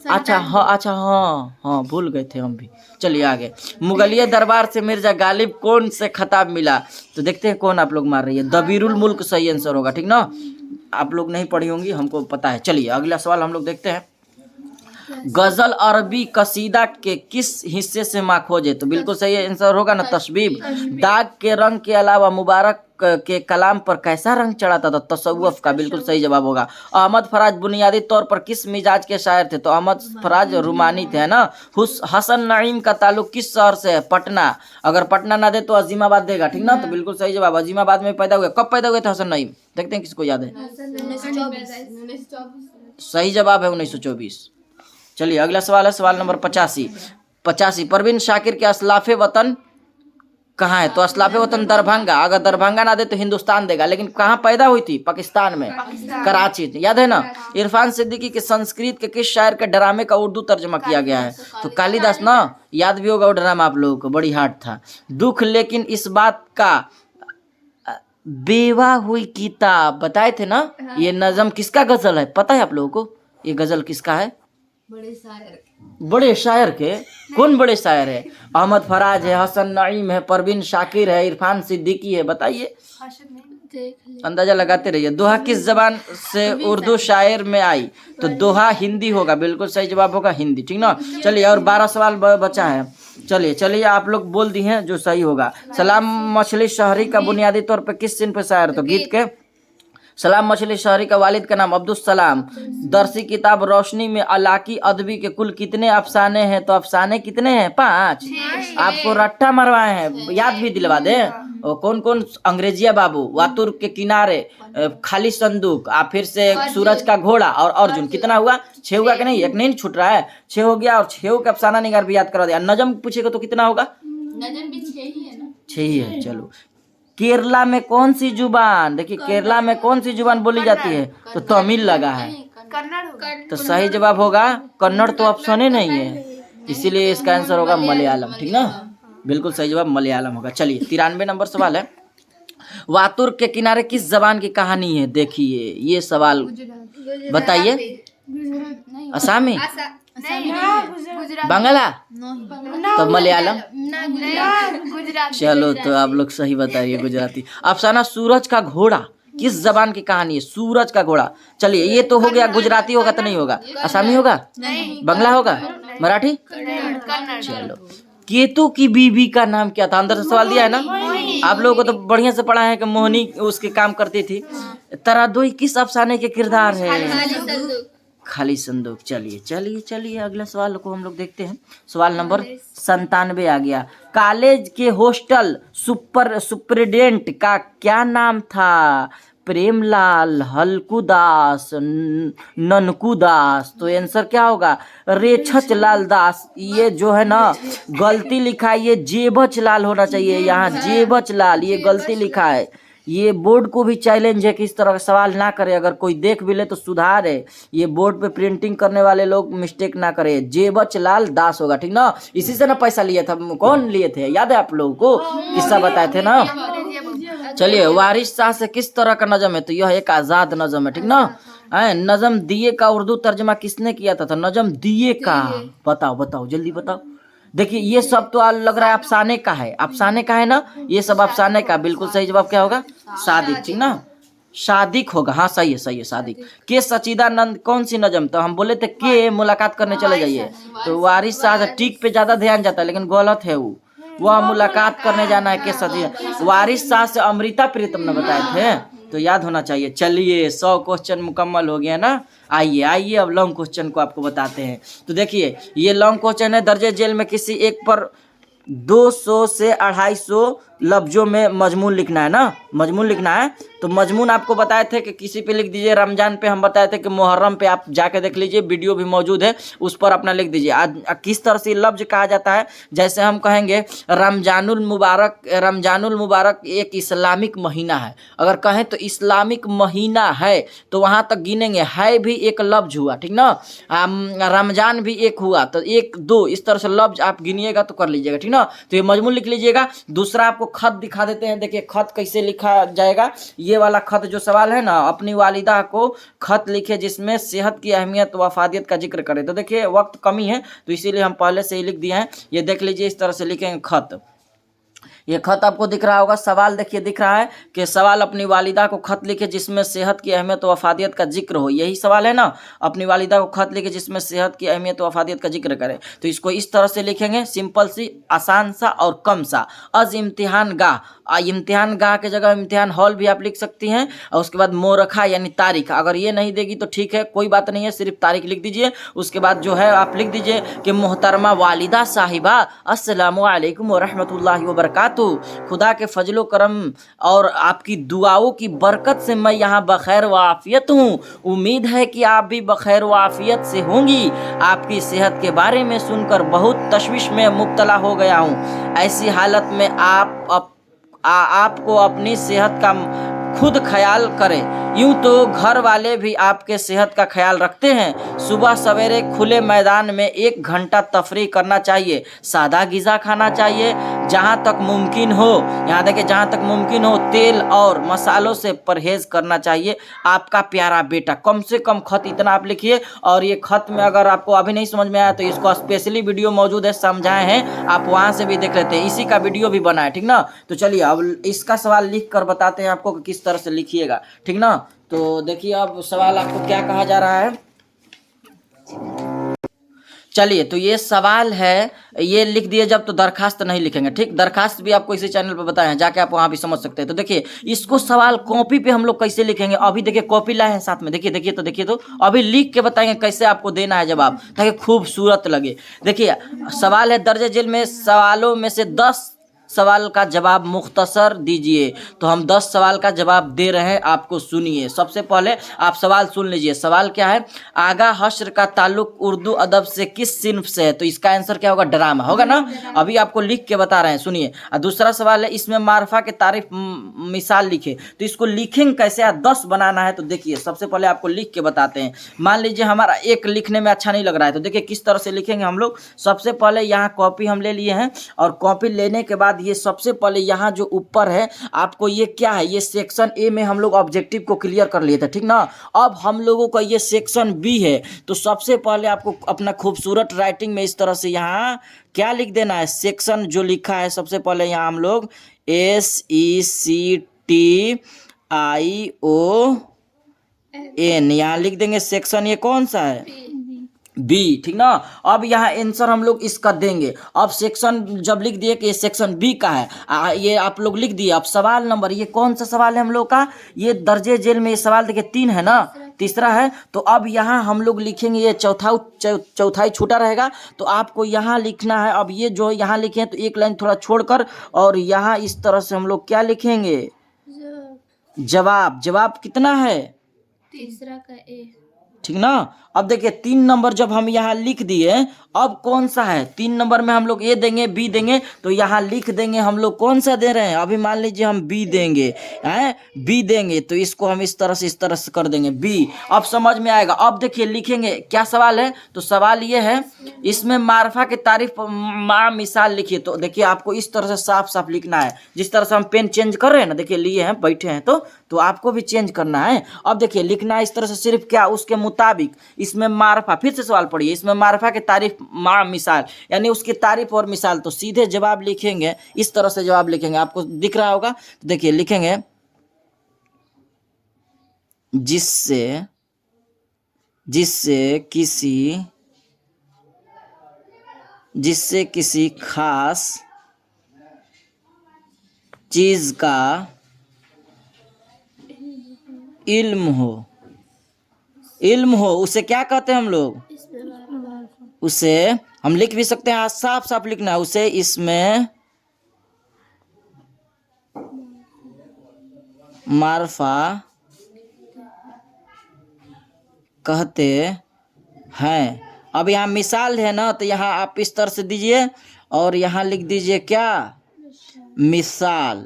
अच्छा हाँ भूल गए थे हम भी। चलिए आगे। मुगलिया दरबार से मिर्जा गालिब कौन से खिताब मिला? तो देखते हैं कौन आप लोग मार रही है। दबीरुल मुल्क सही आंसर होगा, ठीक ना, आप लोग नहीं पढ़ी होंगी, हमको पता है। चलिए अगला सवाल हम लोग देखते हैं। गजल अरबी कसीदा के किस हिस्से से माखोजे? तो बिल्कुल सही आंसर होगा ना, तशबीब। दाग के रंग के अलावा मुबारक के कलाम पर कैसा रंग चढ़ाता था? तसव्वुफ का, बिल्कुल सही जवाब होगा। अहमद फराज बुनियादी तौर पर किस मिजाज के शायर थे? तो अहमद फराज रुमानी थे, है ना। हसन नईम का ताल्लुक किस शहर से है? पटना। अगर पटना ना दे तो अजीमाबाद देगा, ठीक ना, तो बिल्कुल सही जवाब। अजीमाबाद में पैदा हुए। कब पैदा हुए थे हसन नईम? देखते हैं किसको याद है। सही जवाब है 1924। चलिए अगला सवाल है, सवाल नंबर 85। परवीन शाकिर के असलाफे वतन कहाँ है? तो असलाफे वतन दरभंगा। अगर दरभंगा ना दे तो हिंदुस्तान देगा, लेकिन कहाँ पैदा हुई थी? पाकिस्तान में, कराची, याद है ना। इरफान सिद्दीकी के संस्कृत के किस शायर के ड्रामे का उर्दू तर्जमा किया गया है? तो कालिदास ना, याद भी होगा वो ड्रामा आप लोगों को, बड़ी हार्ड था। दुख लेकिन इस बात का बेवा हुई किताब, बताए थे ना। ये नजम किसका गजल है पता है आप लोगों को? ये गजल किसका है? बड़े शायर के। कौन बड़े शायर है? अहमद फराज है, हसन नईम है, परवीन शाकिर है, इरफान सिद्दीकी है, बताइए। अंदाजा लगाते रहिए। दोहा किस जबान से उर्दू शायर में आई? तो दोहा हिंदी होगा, बिल्कुल सही जवाब होगा हिंदी, ठीक ना। चलिए और 12 सवाल बचा है। चलिए आप लोग बोल दिए हैं जो सही होगा। सलाम मछली शहरी का बुनियादी तौर पर किस सिंह पे शायर? तो गीत के। सलाम मछली शहरी का वालिद का नाम अब्दुल सलाम। दरसी किताब रोशनी में अलाकी अदबी के कुल कितने अफसाने हैं? तो अफसाने कितने हैं? 5। आपको रट्टा मरवाए हैं, याद भी दिलवा दे। और कौन कौन? अंग्रेजिया बाबू, वातुर के किनारे, खाली संदूक, फिर से सूरज का घोड़ा और अर्जुन। कितना हुआ? 6 हुआ कि नहीं? एक नहीं छूट रहा है, 6 हो गया। और 6 का अफसाना निगार भी याद करा दिया। नजम पूछेगा तो कितना होगा? नजम भी 6 ही है ना? 6 ही है। चलो केरला में कौन सी जुबान? देखिए केरला में कौन सी जुबान बोली जाती है? तो तमिल लगा है, तो सही जवाब होगा कन्नड़। तो ऑप्शन ही नहीं है, इसीलिए इसका आंसर होगा मलयालम, ठीक ना। बिल्कुल सही जवाब मलयालम होगा। चलिए 93 नंबर सवाल है। वातुर के किनारे किस जबान की कहानी है? देखिए ये सवाल बताइए। असामी, बांग्ला, तो मलयालम। चलो तो आप लोग सही बताइए, गुजराती। अफसाना सूरज का घोड़ा किस जबान की कहानी है? सूरज का घोड़ा। चलिए ये तो हो गया, गुजराती होगा तो नहीं होगा, असामी होगा, बांग्ला होगा, मराठी। चलो केतु की बीवी का नाम क्या था? अंदर से सवाल दिया है ना, आप लोगों को तो बढ़िया से पढ़ा है कि मोहिनी उसके काम करती थी। तरादोई किस अफसाने के किरदार है? खाली संदूक। चलिए अगला सवाल को हम लोग देखते हैं। सवाल नंबर 97 आ गया। कॉलेज के हॉस्टल सुपरिटेंडेंट का क्या नाम था? प्रेमलाल, हल्कूदास, ननकूदास। तो आंसर क्या होगा? रेछच लाल दास। ये जो है ना गलती लिखा है, ये जेबच लाल होना चाहिए, यहाँ जेबच लाल, ये गलती लिखा है। ये बोर्ड को भी चैलेंज है कि इस तरह का सवाल ना करे, अगर कोई देख भी ले तो सुधार है। ये बोर्ड पे प्रिंटिंग करने वाले लोग मिस्टेक ना करे, जेबच लाल दास होगा, ठीक ना। इसी से ना पैसा लिया था, कौन लिए थे याद है आप लोगों को? किस्सा बताए थे ना। चलिए वारिस शाह से किस तरह का नजम है? तो यह एक आजाद नजम है, ठीक ना। नजम दिए का उर्दू तर्जमा किसने किया था? तो नजम दिए का। बताओ जल्दी बताओ। देखिए ये सब तो लग रहा है अफसाने का है, अफसाने का है ना, ये सब अफसाने का। बिल्कुल सही जवाब क्या होगा? सादिक, ठीक ना, सादिक होगा। हाँ सही है सादिक। के सचिदानंद कौन सी नजम? तो हम बोले थे के मुलाकात करने चले जाइए, तो वारिस शाह टीक पे ज्यादा ध्यान जाता है, लेकिन गलत है वो। वह मुलाकात करने जाना है के सचिदानंद। वारिस शाह से अमृता प्रीतम ने बताए थे, तो याद होना चाहिए। चलिए 100 क्वेश्चन मुकम्मल हो गया ना। आइए अब लॉन्ग क्वेश्चन को आपको बताते हैं। तो देखिए ये लॉन्ग क्वेश्चन है। दर्जे जेल में किसी एक पर 200 से 250 लफ्जों में मजमून लिखना है ना, मजमून लिखना है। तो मजमून आपको बताए थे कि किसी पे लिख दीजिए, रमजान पे हम बताए थे कि मुहर्रम पे, आप जाके देख लीजिए, वीडियो भी मौजूद है, उस पर अपना लिख दीजिए। आज किस तरह से लफ्ज कहा जाता है? जैसे हम कहेंगे रमजानुल मुबारक एक इस्लामिक महीना है, अगर कहें तो इस्लामिक महीना है, तो वहाँ तक गिनेंगे, है भी एक लफ्ज हुआ, ठीक ना। रमजान भी एक हुआ, तो 1 2 इस तरह से लफ्ज आप गिनिएगा तो कर लीजिएगा, ठीक ना। तो ये मजमून लिख लीजिएगा। दूसरा आपको खत दिखा देते हैं। देखिए खत कैसे लिखा जाएगा। ये वाला खत जो सवाल है ना, अपनी वालिदा को खत लिखे जिसमें सेहत की अहमियत व अफादियत का जिक्र करें। तो देखिए वक्त कमी है, तो इसीलिए हम पहले से ही लिख दिए हैं। ये देख लीजिए, इस तरह से लिखेंगे खत। ये खत आपको दिख रहा होगा। सवाल देखिए दिख रहा है कि सवाल अपनी वालिदा को खत लिखे जिसमें सेहत की अहमियत व अफादियत का जिक्र हो, यही सवाल है ना। अपनी वालिदा को खत लिखे जिसमें सेहत की अहमियत व अफादियत का जिक्र करें। तो इसको इस तरह से लिखेंगे, सिंपल सी, आसान सा और कम सा। अज इम्तिहान गाह, इम्तिहान गाह के जगह इम्तिहान हॉल भी आप लिख सकती हैं। और उसके बाद मोरखा यानी तारीख, अगर ये नहीं देगी तो ठीक है, कोई बात नहीं है, सिर्फ तारीख लिख दीजिए। उसके बाद जो है आप लिख दीजिए कि मोहतरमा वालिदा साहिबा अस्सलामु अलैकुम व रहमतुल्लाहि व बरकातुहू, खुदा के फजलो करम और आपकी दुआओं की बरकत से मैं यहाँ बखैर व आफियत हूँ। उम्मीद है कि आप भी बखैर व आफियत से होंगी। आपकी सेहत के बारे में सुनकर बहुत तशवीश में मुब्तला हो गया हूँ। ऐसी हालत में आपको अपनी सेहत का खुद ख्याल करें। यूं तो घर वाले भी आपके सेहत का ख्याल रखते हैं। सुबह सवेरे खुले मैदान में 1 घंटा तफरीह करना चाहिए। सादा ग़िज़ा खाना चाहिए। जहाँ तक मुमकिन हो, यहाँ देखिए, जहाँ तक मुमकिन हो तेल और मसालों से परहेज करना चाहिए आपका प्यारा बेटा। कम से कम खत इतना आप लिखिए। और ये खत में अगर आपको अभी नहीं समझ में आया तो इसको स्पेशली वीडियो मौजूद है, समझाए हैं, आप वहाँ से भी देख लेते हैं, इसी का वीडियो भी बना है, ठीक ना। तो चलिए अब इसका सवाल लिख कर बताते हैं आपको कि किस तरह से लिखिएगा, ठीक ना। तो देखिए अब सवाल आपको क्या कहा जा रहा है। चलिए, तो ये सवाल है, ये लिख दिए जब तो दरखास्त नहीं लिखेंगे, ठीक। दरखास्त भी आपको इसी चैनल पर बताए हैं, जाके आप वहाँ भी समझ सकते हैं। तो देखिए इसको सवाल कॉपी पे हम लोग कैसे लिखेंगे, अभी देखिए कॉपी लाए हैं साथ में, देखिए देखिए तो अभी लिख के बताएंगे कैसे आपको देना है जवाब, ताकि खूबसूरत लगे। देखिए सवाल है, दर्ज जेल में सवालों में से 10 सवाल का जवाब मुख्तसर दीजिए। तो हम 10 सवाल का जवाब दे रहे हैं, आपको सुनिए। सबसे पहले आप सवाल सुन लीजिए। सवाल क्या है, आगा हश्र का ताल्लुक उर्दू अदब से किस सिन्फ से है। तो इसका आंसर क्या होगा, ड्रामा होगा ना। अभी आपको लिख के बता रहे हैं, सुनिए। और दूसरा सवाल है, इसमें मारफा के तारीफ मिसाल लिखे। तो इसको लिखेंगे कैसे, 10 बनाना है। तो देखिए सबसे पहले आपको लिख के बताते हैं। मान लीजिए हमारा एक लिखने में अच्छा नहीं लग रहा है, तो देखिए किस तरह से लिखेंगे हम लोग। सबसे पहले यहाँ कॉपी हम ले लिए हैं, और कॉपी लेने के बाद ये सबसे पहले यहाँ जो ऊपर है आपको, ये क्या है, ये सेक्शन ए में हम लोग ऑब्जेक्टिव को क्लियर कर लिए थे, ठीक ना। अब हम लोगों का ये सेक्शन बी है। तो सबसे पहले आपको अपना खूबसूरत राइटिंग में इस तरह से यहाँ क्या लिख देना है, सेक्शन जो लिखा है सबसे पहले यहाँ हम लोग SECTION यहाँ लिख देंगे। सेक्शन ये कौन सा है, बी, ठीक ना। अब यहाँ आंसर हम लोग इसका देंगे। अब सेक्शन जब लिख दिए कि ये सेक्शन बी का है, ये आप लोग लिख दिए। अब सवाल नंबर, ये कौन सा सवाल है हम लोग का, ये दर्जे जेल में ये सवाल देखिए 3 है ना, तीसरा है। तो अब यहाँ हम लोग लिखेंगे, ये चौथाई छूटा रहेगा, तो आपको यहाँ लिखना है। अब ये जो यहाँ लिखे हैं तो एक लाइन थोड़ा छोड़कर, और यहाँ इस तरह से हम लोग क्या लिखेंगे, जवाब कितना है, तीसरा का ए, ठीक ना। अब देखिए 3 नंबर जब हम यहाँ लिख दिए, अब कौन सा है, 3 नंबर में हम लोग ए देंगे, बी देंगे। तो यहाँ लिख देंगे हम लोग कौन सा दे रहे हैं, अभी मान लीजिए हम बी देंगे, हैं बी देंगे। तो इसको हम इस तरह से कर देंगे बी। अब समझ में आएगा। अब देखिए लिखेंगे क्या सवाल है। तो सवाल ये है, इसमें मारफा की तारीफ मिसाल लिखिए। तो देखिए आपको इस तरह से साफ साफ लिखना है, जिस तरह से हम पेन चेंज कर रहे हैं ना, देखिए लिए हैं बैठे हैं, तो आपको भी चेंज करना है। अब देखिए लिखना है इस तरह से, सिर्फ क्या, उसके मुताबिक इसमें मारफा, फिर से सवाल पढ़िए, इसमें मारफा की तारीफ मिसाल, यानी उसकी तारीफ और मिसाल। तो सीधे जवाब लिखेंगे, इस तरह से जवाब लिखेंगे, आपको दिख रहा होगा। तो देखिए लिखेंगे, जिससे किसी खास चीज का इल्म हो, उसे क्या कहते हैं हम लोग, उसे हम लिख भी सकते हैं, साफ साफ लिखना है, उसे इसमें मारफा कहते हैं। अब यहाँ मिसाल है ना, तो यहाँ आप इस तरह से दीजिए, और यहाँ लिख दीजिए क्या, मिसाल।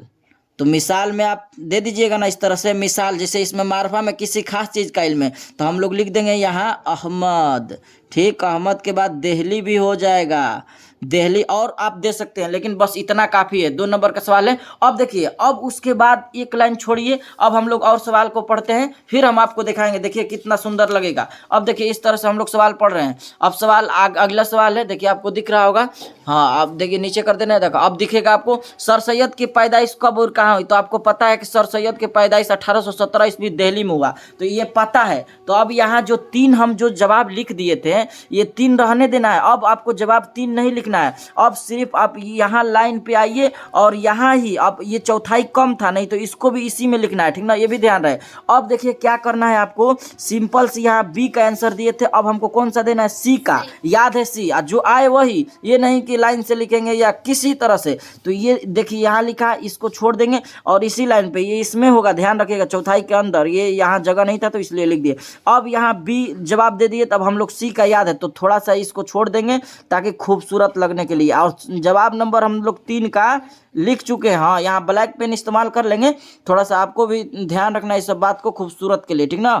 तो मिसाल में आप दे दीजिएगा ना इस तरह से, मिसाल। जैसे इसमें मारफा में किसी खास चीज़ का इल्म है, तो हम लोग लिख देंगे यहाँ अहमद, ठीक। अहमद के बाद देहली भी हो जाएगा, दिल्ली, और आप दे सकते हैं, लेकिन बस इतना काफ़ी है। 2 नंबर का सवाल है। अब देखिए, अब उसके बाद एक लाइन छोड़िए, अब हम लोग और सवाल को पढ़ते हैं, फिर हम आपको दिखाएंगे। देखिए कितना सुंदर लगेगा। अब देखिए इस तरह से हम लोग सवाल पढ़ रहे हैं। अब सवाल अगला सवाल है, देखिए आपको दिख रहा होगा, हाँ आप देखिए नीचे कर देना है, देखो अब दिखेगा आपको, सर सैयद की पैदाइश कब और कहाँ हुई। तो आपको पता है कि सर सैयद की पैदाइश 1817 ईस्वी दिल्ली में हुआ, तो ये पता है। तो अब यहाँ जो 3 हम जो जवाब लिख दिए थे, ये 3 रहने देना है। अब आपको जवाब 3 नहीं लिखना है, अब सिर्फ आप यहाँ लाइन पे आइए, और यहाँ ही अब ये चौथाई कम था, नहीं तो इसको भी इसी में लिखना है, ठीक ना, ये भी ध्यान रहे। अब देखिए क्या करना है आपको, सिंपल से यहाँ बी का आंसर दिए थे, अब हमको कौन सा देना है, सी का। याद है सी, जो आए वही, ये नहीं कि लाइन से लिखेंगे या किसी तरह से। तो ये देखिए यहाँ लिखा, इसको छोड़ देंगे, और इसी लाइन पे ये इसमें होगा, ध्यान रखिएगा, चौथाई के अंदर। ये यहाँ जगह नहीं था तो इसलिए लिख दिए। अब यहाँ बी जवाब दे दिए, तब हम लोग सी का याद है, तो थोड़ा सा इसको छोड़ देंगे ताकि खूबसूरत लगने के लिए। और जवाब नंबर हम लोग 3 का लिख चुके हैं। हाँ, यहाँ ब्लैक पेन इस्तेमाल कर लेंगे, थोड़ा सा आपको भी ध्यान रखना इस सब बात को, खूबसूरत के लिए, ठीक ना।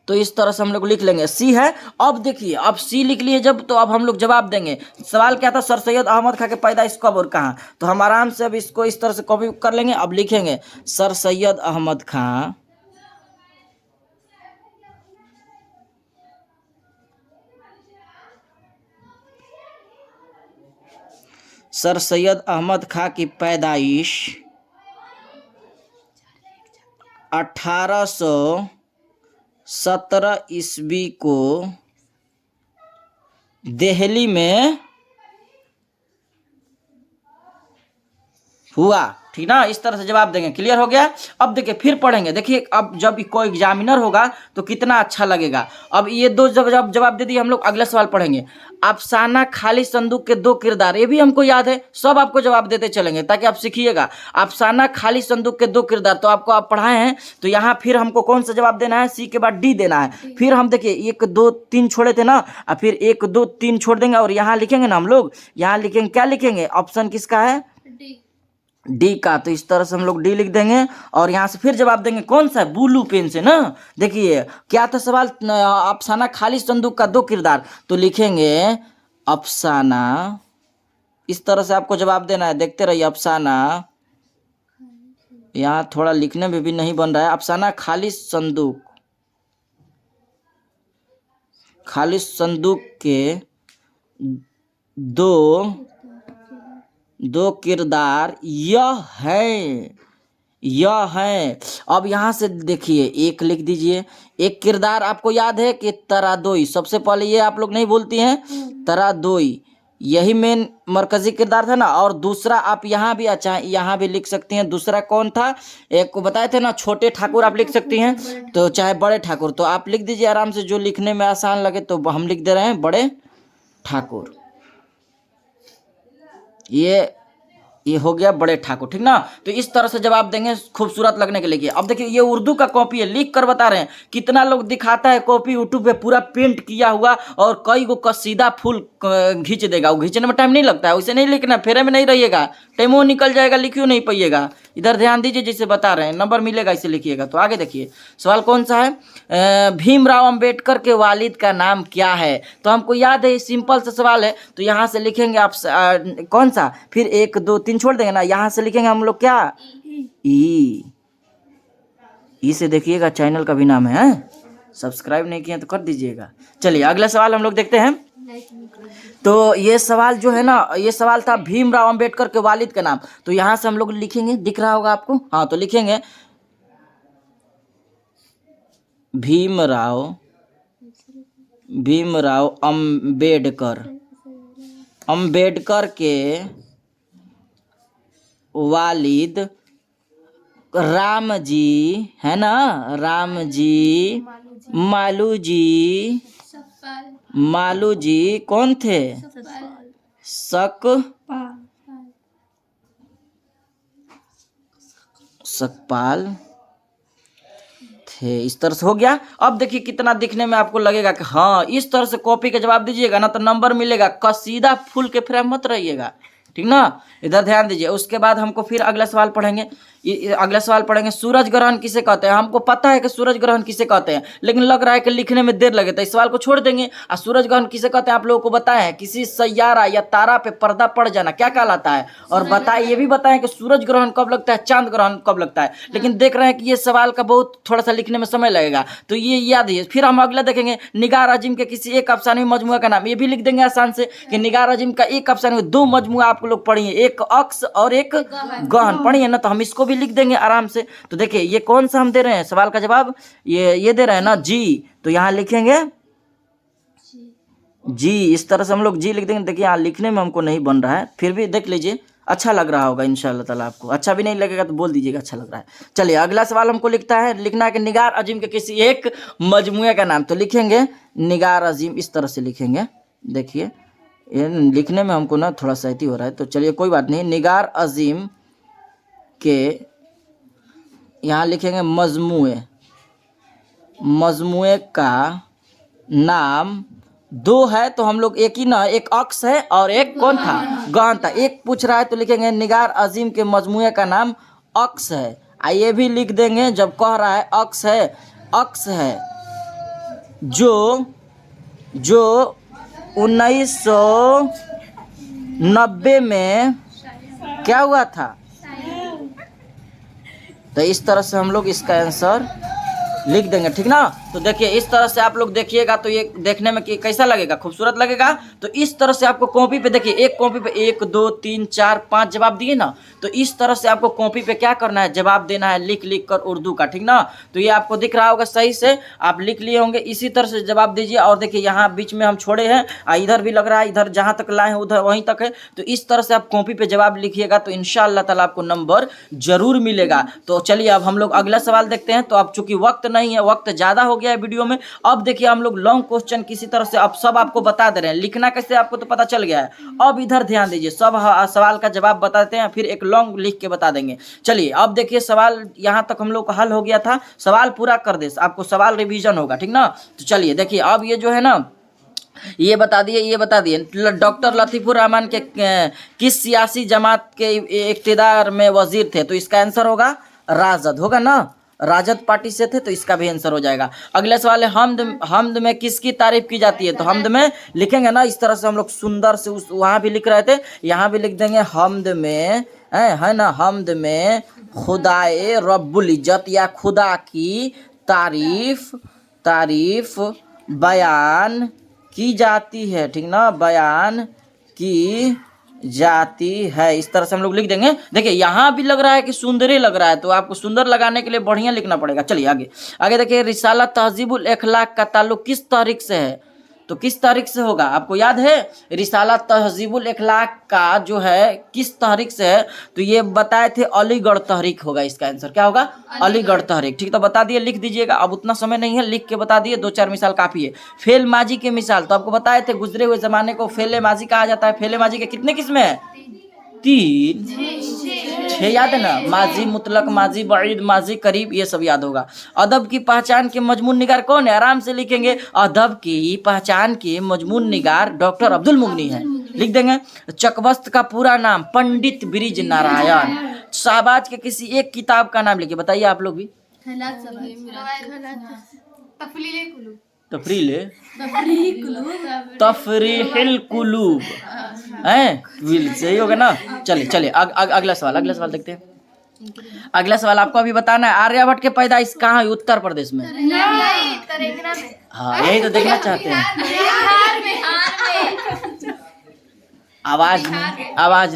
तो इस तरह से हम लोग लिख लेंगे। सी है। अब देखिए, अब सी लिख लिए जब, तो अब हम लोग जवाब देंगे। सवाल क्या था, सर सैयद अहमद खां की पैदाइश कब और कहाँ। तो हम आराम से अब इसको इस तरह से कॉपी कर लेंगे। अब लिखेंगे सर सैयद अहमद खां सर सैयद अहमद खां की पैदाइश 1817 ईस्वी को दिल्ली में हुआ। ठीक ना, इस तरह से जवाब देंगे। क्लियर हो गया। अब देखिए फिर पढ़ेंगे। देखिए अब जब कोई एग्जामिनर होगा तो कितना अच्छा लगेगा। अब ये दो जब जवाब दे दिए, हम लोग अगला सवाल पढ़ेंगे। अफसाना खाली संदूक के दो किरदार, ये भी हमको याद है, सब आपको जवाब देते चलेंगे ताकि आप सीखिएगा। अफसाना खाली संदूक के दो किरदार तो आपको आप पढ़ाए हैं, तो यहाँ फिर हमको कौन सा जवाब देना है, सी के बाद डी देना है। फिर हम देखिए 1 2 3 छोड़े थे ना, और फिर 1 2 3 छोड़ देंगे और यहाँ लिखेंगे ना हम लोग, यहाँ लिखेंगे क्या लिखेंगे, ऑप्शन किसका है, डी का। तो इस तरह से हम लोग डी लिख देंगे और यहाँ से फिर जवाब देंगे कौन सा, ब्लू पेन से ना। देखिए क्या था सवाल, अफसाना खाली संदूक का दो किरदार, तो लिखेंगे अफसाना, इस तरह से आपको जवाब देना है। देखते रहिए, अफसाना, यहाँ थोड़ा लिखने में भी नहीं बन रहा है। अफसाना खाली संदूक के दो किरदार यह है। अब यहाँ से देखिए, एक लिख दीजिए। एक किरदार आपको याद है कि तरादोई, सबसे पहले ये आप लोग नहीं बोलती हैं, तरादोई यही मेन मरकजी किरदार था ना। और दूसरा आप यहाँ भी, अच्छा यहाँ भी लिख सकती हैं। दूसरा कौन था, एक को बताए थे ना, छोटे ठाकुर आप लिख सकती हैं, तो चाहे बड़े ठाकुर, तो आप लिख दीजिए आराम से, जो लिखने में आसान लगे। तो हम लिख दे रहे हैं बड़े ठाकुर। ये हो गया बड़े ठाकुर। ठीक ना, तो इस तरह से जवाब देंगे खूबसूरत लगने के लिए। अब देखिए ये उर्दू का कॉपी है, लिख कर बता रहे हैं। कितना लोग दिखाता है कॉपी यूट्यूब पे पूरा पेंट किया हुआ और कई गो कसीदा फुल खींच देगा, वो खींचने में टाइम नहीं लगता है। उसे नहीं लिखना, फेरे में नहीं रहिएगा, टाइमो निकल जाएगा, लिखियो नहीं पाइएगा। इधर ध्यान दीजिए, जैसे बता रहे हैं, नंबर मिलेगा इसे लिखिएगा। तो आगे देखिए सवाल कौन सा है, भीमराव अंबेडकर के वालिद का नाम क्या है। तो हमको याद है, सिंपल सा सवाल है, तो यहाँ से लिखेंगे आप कौन सा, फिर 1 2 3 छोड़ देंगे ना, यहाँ से लिखेंगे हम लोग क्या, ई से देखिएगा, चैनल का भी नाम है, सब्सक्राइब नहीं किया तो कर दीजिएगा। चलिए अगला सवाल हम लोग देखते हैं। तो ये सवाल जो है ना, ये सवाल था भीमराव अंबेडकर के वालिद का नाम। तो यहाँ से हम लोग लिखेंगे, दिख रहा होगा आपको, हाँ, तो लिखेंगे भीमराव अंबेडकर के वालिद रामजी, है ना, रामजी मालू जी कौन थे, सकपाल थे। इस तरह से हो गया। अब देखिए कितना दिखने में आपको लगेगा कि हाँ, इस तरह से कॉपी का जवाब दीजिएगा ना तो नंबर मिलेगा। कसीदा फुल के फ्रेम मत रहिएगा, ठीक ना, इधर ध्यान दीजिए। उसके बाद हमको फिर अगला सवाल पढ़ेंगे। अगला सवाल पढ़ेंगे, सूरज ग्रहण किसे कहते हैं। हमको पता है कि सूरज ग्रहण किसे कहते हैं, लेकिन लग रहा है कि लिखने में देर लगे, तो इस सवाल को छोड़ देंगे। और सूरज ग्रहण किसे कहते हैं आप लोगों को बताएं है, किसी सैयारा या तारा पे पर्दा पड़ जाना क्या कहलाता है। और बताए, ये भी बताएं कि सूरज ग्रहण कब लगता है, चांद ग्रहण कब लगता है। लेकिन देख रहे हैं कि ये सवाल का बहुत थोड़ा सा लिखने में समय लगेगा, तो ये याद है। फिर हम अगला देखेंगे, निगार अजीम के किसी एक अफसानवी मजमुआ का नाम। ये भी लिख देंगे आसान से कि निगार अजीम का एक अफसानवी, दो मजमुआ आप लोग पढ़िए, एक अक्स और एक गहन पढ़िए ना, तो हम इसको भी लिख देंगे आराम से। तो देखिए ये कौन सा हम दे रहे हैं सवाल का जवाब, ये दे रहे हैं ना, जी। तो यहाँ लिखेंगे जी, इस तरह से हम लोग जी लिख देंगे। देखिए यहाँ लिखने में हमको नहीं बन रहा है, फिर भी देख लीजिए, अच्छा लग रहा होगा इंशाल्लाह ताला। आपको अच्छा भी नहीं लगेगा तो बोल दीजिएगा अच्छा लग रहा है। चलिए अगला सवाल हमको लिखना है कि निगार अजीम के किसी एक मजमुए का नाम। तो लिखेंगे निगार अजीम, इस तरह से लिखेंगे। देखिए ये लिखने में हमको ना थोड़ा सा हो रहा है, तो चलिए कोई बात नहीं। निगार अजीम के यहाँ लिखेंगे मजमुए का नाम। दो है तो हम लोग एक ही ना, एक अक्स है और एक कौन था, गहन था। एक पूछ रहा है तो लिखेंगे निगार अजीम के मजमुए का नाम अक्स है। ये भी लिख देंगे, जब कह रहा है अक्स है जो जो 1990 में क्या हुआ था। तो इस तरह से हम लोग इसका आंसर लिख देंगे, ठीक ना। तो देखिए इस तरह से आप लोग देखिएगा तो ये देखने में कैसा लगेगा, खूबसूरत लगेगा। तो इस तरह से आपको कॉपी पे देखिए, एक कॉपी पे 1 2 3 4 5 जवाब दिए ना। तो इस तरह से आपको कॉपी पे क्या करना है, जवाब देना है लिख लिख कर उर्दू का, ठीक ना। तो ये आपको दिख रहा होगा सही से, आप लिख लिए होंगे। इसी तरह से जवाब दीजिए। और देखिए यहाँ बीच में हम छोड़े हैं, इधर भी लग रहा है, इधर जहाँ तक लाए हैं उधर वहीं तक है। तो इस तरह से आप कॉपी पे जवाब लिखिएगा तो इंशाअल्लाह ताला आपको नंबर जरूर मिलेगा। तो चलिए अब हम लोग अगला सवाल देखते हैं। तो अब चूंकि वक्त नहीं है, वक्त ज़्यादा हो गया है वीडियो में, अब देखिए हम लोग लॉन्ग क्वेश्चन किसी तरह से अब सब आपको बता दे रहे हैं। लिखना कैसे आपको तो पता चल गया है, अब इधर ध्यान दीजिए, सब सवाल का जवाब बताते हैं, फिर एक लॉन्ग लिख के बता देंगे। चलिए अब देखिए सवाल यहाँ तक हम लोग का हल हो गया था। सवाल पूरा कर दे, आपको सवाल रिवीजन होगा, ठीक ना। तो चलिए देखिए अब ये जो है ना, ये बता दिए डॉक्टर लतीफ़ुर रहमान के किस सियासी जमात के इक़्तिदार में वजीर थे। तो इसका आंसर होगा राजद, होगा ना, राजद पार्टी से थे, तो इसका भी आंसर हो जाएगा। अगला सवाल है हमद में किसकी तारीफ की जाती है। तो हमद में लिखेंगे ना इस तरह से, हम लोग सुंदर से उस वहाँ भी लिख रहे थे, यहाँ भी लिख देंगे हमद में, है ना, हमद में खुदाए रब्बुल इज्जत या खुदा की तारीफ बयान की जाती है, ठीक ना, बयान की जाती है। इस तरह से हम लोग लिख देंगे। देखिए यहाँ भी लग रहा है कि सुंदर ही लग रहा है, तो आपको सुंदर लगाने के लिए बढ़िया लिखना पड़ेगा। चलिए आगे देखिए, रिसाला तहजीबुल अखलाक का ताल्लुक किस तारीख से है। तो किस तारीख से होगा, आपको याद है रिसाला तहजीबुल अखलाक का जो है किस तारीख से है। तो ये बताए थे अलीगढ़ तहरीक होगा, इसका आंसर क्या होगा, अलीगढ़ तहरीक, ठीक। तो बता दिए, लिख दीजिएगा। अब उतना समय नहीं है, लिख के बता दिए, 2-4 मिसाल काफ़ी है। फेल माजी के मिसाल, तो आपको बताए थे गुजरे हुए ज़माने को फेले माजी कहा जाता है। फेले माजी के कितने किस्में हैं, 3 6 याद है ना, माजी मुतलक, माजी बईद, माजी करीब, ये सब याद होगा। अदब की पहचान के मजमून निगार कौन है, आराम से लिखेंगे, अदब की पहचान के मजमून निगार डॉक्टर अब्दुल मुगनी है, लिख देंगे। चकबस्त का पूरा नाम पंडित ब्रिज नारायण। शाहबाज के किसी एक किताब का नाम लिखिए, बताइए आप लोग भी। तफरीहिल कुलूब हैं, सही होगा ना। चलिए अगला सवाल देखते हैं। अगला सवाल आपको अभी बताना है, आर्यभट्ट के पैदाइश कहाँ हुई, उत्तर प्रदेश में। हाँ यही तो देखना चाहते हैं। आवाज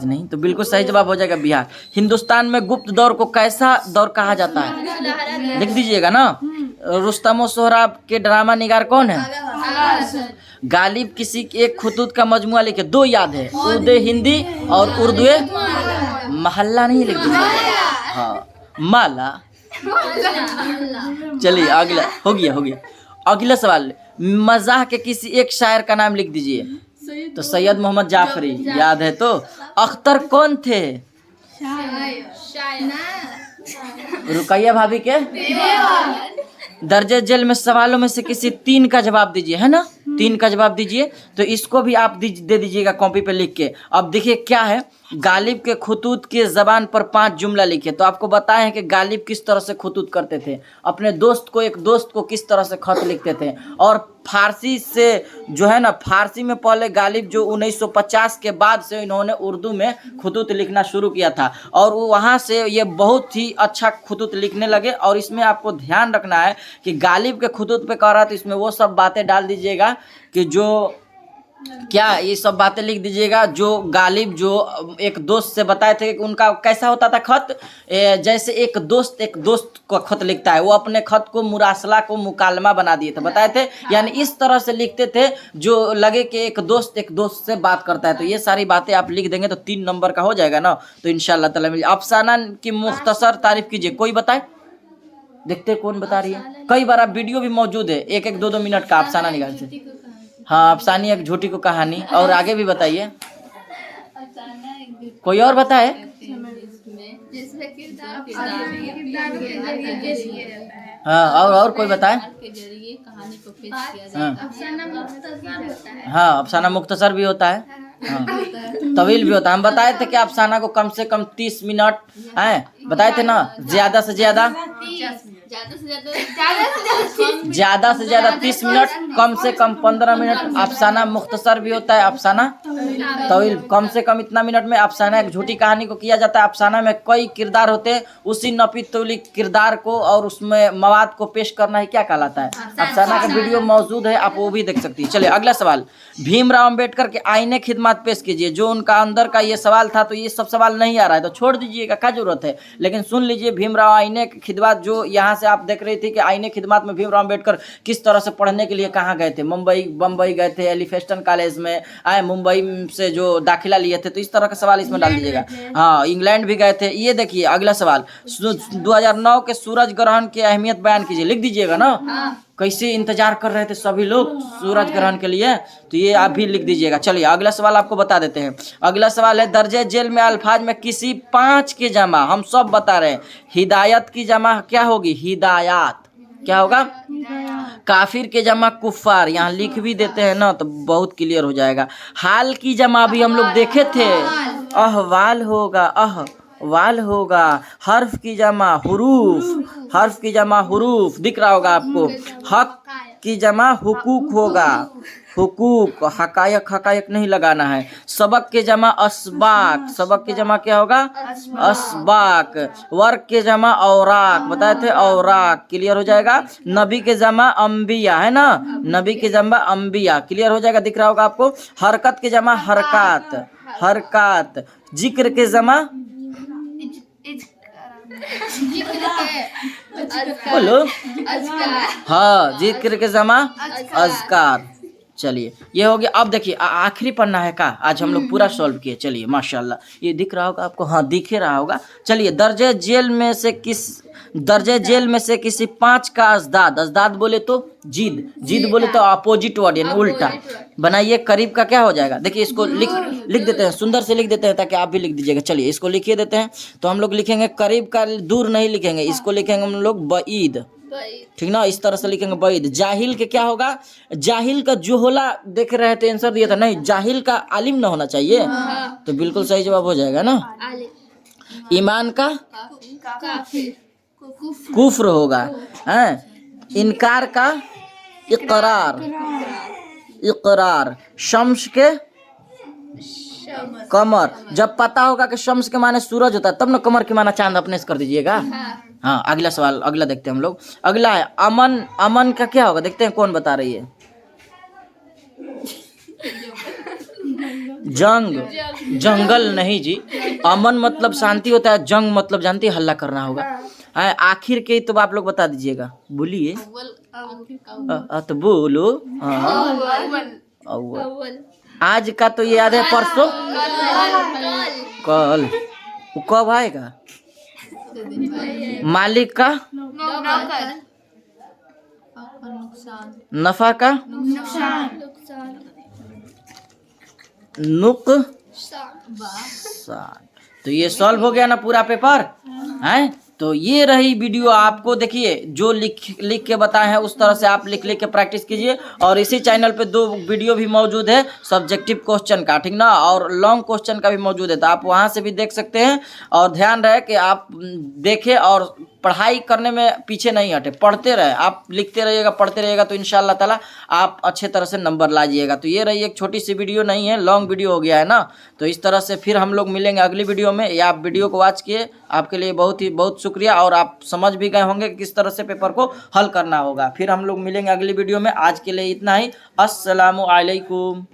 नहीं, तो बिल्कुल सही जवाब हो जाएगा बिहार। हिंदुस्तान में गुप्त दौर को कैसा दौर कहा जाता है, लिख दीजिएगा ना। रुस्तम और सोहराब के ड्रामा निगार कौन है, गालिब किसी एक खुतूत का मजमुआ लिखे, 2 याद है, उर्दू हिंदी और उर्दू महल्ला नहीं लिख दीजिएगा, हाँ माला। चलिए अगला हो गया। अगला सवाल, मज़ाह के किसी एक शायर का नाम लिख दीजिए। तो सैयद मोहम्मद जाफरी याद है। तो अख्तर कौन थे, रुकैया भाभी के दर्जे जेल में सवालों में से किसी 3 का जवाब दीजिए, है ना, 3 का जवाब दीजिए। तो इसको भी आप दे दीजिएगा कॉपी पे लिख के। अब देखिए क्या है, गालिब के खुतूत की ज़बान पर 5 जुमला लिखे। तो आपको बताएं कि गालिब किस तरह से खुतूत करते थे, अपने एक दोस्त को किस तरह से खत लिखते थे। और फारसी से जो है ना, फारसी में पहले गालिब जो 1950 के बाद से इन्होंने उर्दू में खुतूत लिखना शुरू किया था, और वहाँ से ये बहुत ही अच्छा खुतूत लिखने लगे। और इसमें आपको ध्यान रखना है कि गालिब के खुतूत पे कह रहा था, इसमें वो सब बातें डाल दीजिएगा कि जो क्या, ये सब बातें लिख दीजिएगा जो गालिब जो एक दोस्त से बताए थे कि उनका कैसा होता था खत। जैसे एक दोस्त को खत लिखता है, वो अपने खत को मुरासला को मुकालमा बना दिए थे, बताए थे। यानी इस तरह से लिखते थे जो लगे कि एक दोस्त से बात करता है। तो ये सारी बातें आप लिख देंगे तो 3 नंबर का हो जाएगा ना। तो इंशाअल्लाह ताला मिल। अफसाना की मुख्तसर तारीफ कीजिए, कोई बताए, देखते कौन बता रही है। कई बार आप वीडियो भी मौजूद है, 1-1 2-2 मिनट का अफसाना निकाल से। हाँ, अफसानी एक झूठी को कहानी। और आगे भी बताइए, कोई और बताए। हाँ और कोई बताए। हाँ अफसाना मुख्तसर भी होता है, हाँ तवील भी होता है। हम बताए थे कि अफसाना को कम से कम 30 मिनट हैं, बताए थे ना, ज्यादा से ज्यादा ज़्यादा से ज़्यादा 30 मिनट, कम से कम 15 मिनट। अफसाना मुख्तसर भी होता है, अफसाना तवील। कम से कम इतना मिनट में अफसाना एक झूठी कहानी को किया जाता है। अफसाना में कई किरदार होते हैं, उसी नपी तुली किरदार को और उसमें मवाद को पेश करना ही क्या कहलाता है, अफसाना का वीडियो मौजूद है, आप वो भी देख सकती है। चलिए अगला सवाल, भीमराव अंबेडकर के आईने खिदमत पेश कीजिए। जो उनका अंदर का ये सवाल था, तो ये सब सवाल नहीं आ रहा है तो छोड़ दीजिएगा, क्या जरूरत है। लेकिन सुन लीजिए, भीमराव आईने खिदमत, जो यहाँ से आप देख रही थी कि आईने खिदमत में भीमराव अंबेडकर किस तरह से पढ़ने के लिए कहाँ गए थे। बम्बई गए थे, एलिफेस्टन कॉलेज में आए, मुंबई से जो दाखिला लिए थे, तो इस तरह का सवाल इसमें डाल दीजिएगा। हाँ, इंग्लैंड भी गए थे। ये देखिए अगला सवाल, 2009 के सूरज ग्रहण की अहमियत बयान कीजिए। लिख दीजिएगा ना, कैसे इंतजार कर रहे थे सभी लोग सूरज ग्रहण के लिए, तो ये आप भी लिख दीजिएगा। चलिए अगला सवाल आपको बता देते हैं। अगला सवाल है, दर्जे जेल में अल्फाज में किसी 5 की जमा, हम सब बता रहे हैं। हिदायत की जमा क्या होगी, हिदायत क्या होगा, काफिर के जमा कुफ्फार, यहाँ लिख भी देते हैं ना तो बहुत क्लियर हो जाएगा। हाल की जमा भी हम लोग देखे थे, अहवाल होगा, अहवाल होगा। हर्फ की जमा हुरूफ, हर्फ की जमा हुरूफ, दिख रहा होगा आपको। हक की जमा हुकूक होगा, हुकूक। हकायक, हकायक नहीं लगाना है। सबक के जमा असबाक, सबक के जमा क्या होगा, असबाक। वर्क के जमा औराक, बताए थे औराक, क्लियर हो जाएगा। नबी के जमा अंबिया है ना, नबी के जमा अंबिया, क्लियर हो जाएगा, दिख रहा होगा आपको। हरकत के जमा हरकात, हरकात। जिक्र के जमा, बोलो, हाँ, जिक्र के जमा अज़कार। चलिए ये हो गया। अब देखिए आखिरी पन्ना है का, आज हम लोग पूरा सॉल्व किए। चलिए माशाल्लाह, ये दिख रहा होगा आपको, हाँ दिख रहा होगा। चलिए, दर्जे जेल में से किसी 5 का अजदाद, अजदाद बोले तो जिद, जिद बोले तो अपोजिट वर्ड यानी उल्टा। बनाइए, करीब का क्या हो जाएगा। देखिए इसको लिख देते हैं, सुंदर से लिख देते हैं ताकि आप भी लिख दीजिएगा। चलिए इसको लिखिए देते हैं, तो हम लोग लिखेंगे करीब का, दूर नहीं लिखेंगे, इसको लिखेंगे हम लोग बईद, ठीक ना, इस तरह से लिखेंगे बईद। जाहिल के क्या होगा, जाहिल का जुहला देख रहे थे, आंसर दिया था, नहीं जाहिल का आलिम ना होना चाहिए, तो बिल्कुल सही जवाब हो जाएगा ना। ईमान का कुफ्र होगा, हैं। इनकार का इकरार, इकरार। शम्स के कमर, जब पता होगा कि शम्स के माने सूरज होता है तब ना कमर के माना चांद, अपने से कर दीजिएगा। हाँ अगला सवाल, अगला देखते हैं हम लोग। अगला है अमन, अमन का क्या होगा, देखते हैं कौन बता रही है। जंग, जंगल नहीं जी, अमन मतलब शांति होता है, जंग मतलब जानती है हल्ला करना होगा। आखिर के तो आप लोग बता दीजिएगा, बोलिए तो बोलो। अव्वल, आज का तो ये याद है, परसों, कल, वो कब आएगा। मालिक का नफा का नुकसान। तो ये सॉल्व हो गया ना पूरा पेपर, हैं। तो ये रही वीडियो, आपको देखिए जो लिख के बताए हैं उस तरह से आप लिख के प्रैक्टिस कीजिए। और इसी चैनल पे 2 वीडियो भी मौजूद है सब्जेक्टिव क्वेश्चन का, ठीक ना, और लॉन्ग क्वेश्चन का भी मौजूद है, तो आप वहां से भी देख सकते हैं। और ध्यान रहे कि आप देखें और पढ़ाई करने में पीछे नहीं हटे, पढ़ते रहे, आप लिखते रहिएगा, पढ़ते रहिएगा, तो इंशाअल्लाह ताला आप अच्छे तरह से नंबर लाइएगा। तो ये रही एक छोटी सी वीडियो, नहीं है लॉन्ग वीडियो हो गया है ना। तो इस तरह से फिर हम लोग मिलेंगे अगली वीडियो में, या आप वीडियो को वॉच किए, आपके लिए बहुत शुक्रिया। और आप समझ भी गए होंगे कि किस तरह से पेपर को हल करना होगा। फिर हम लोग मिलेंगे अगली वीडियो में, आज के लिए इतना ही। अस्सलामु अलैकुम।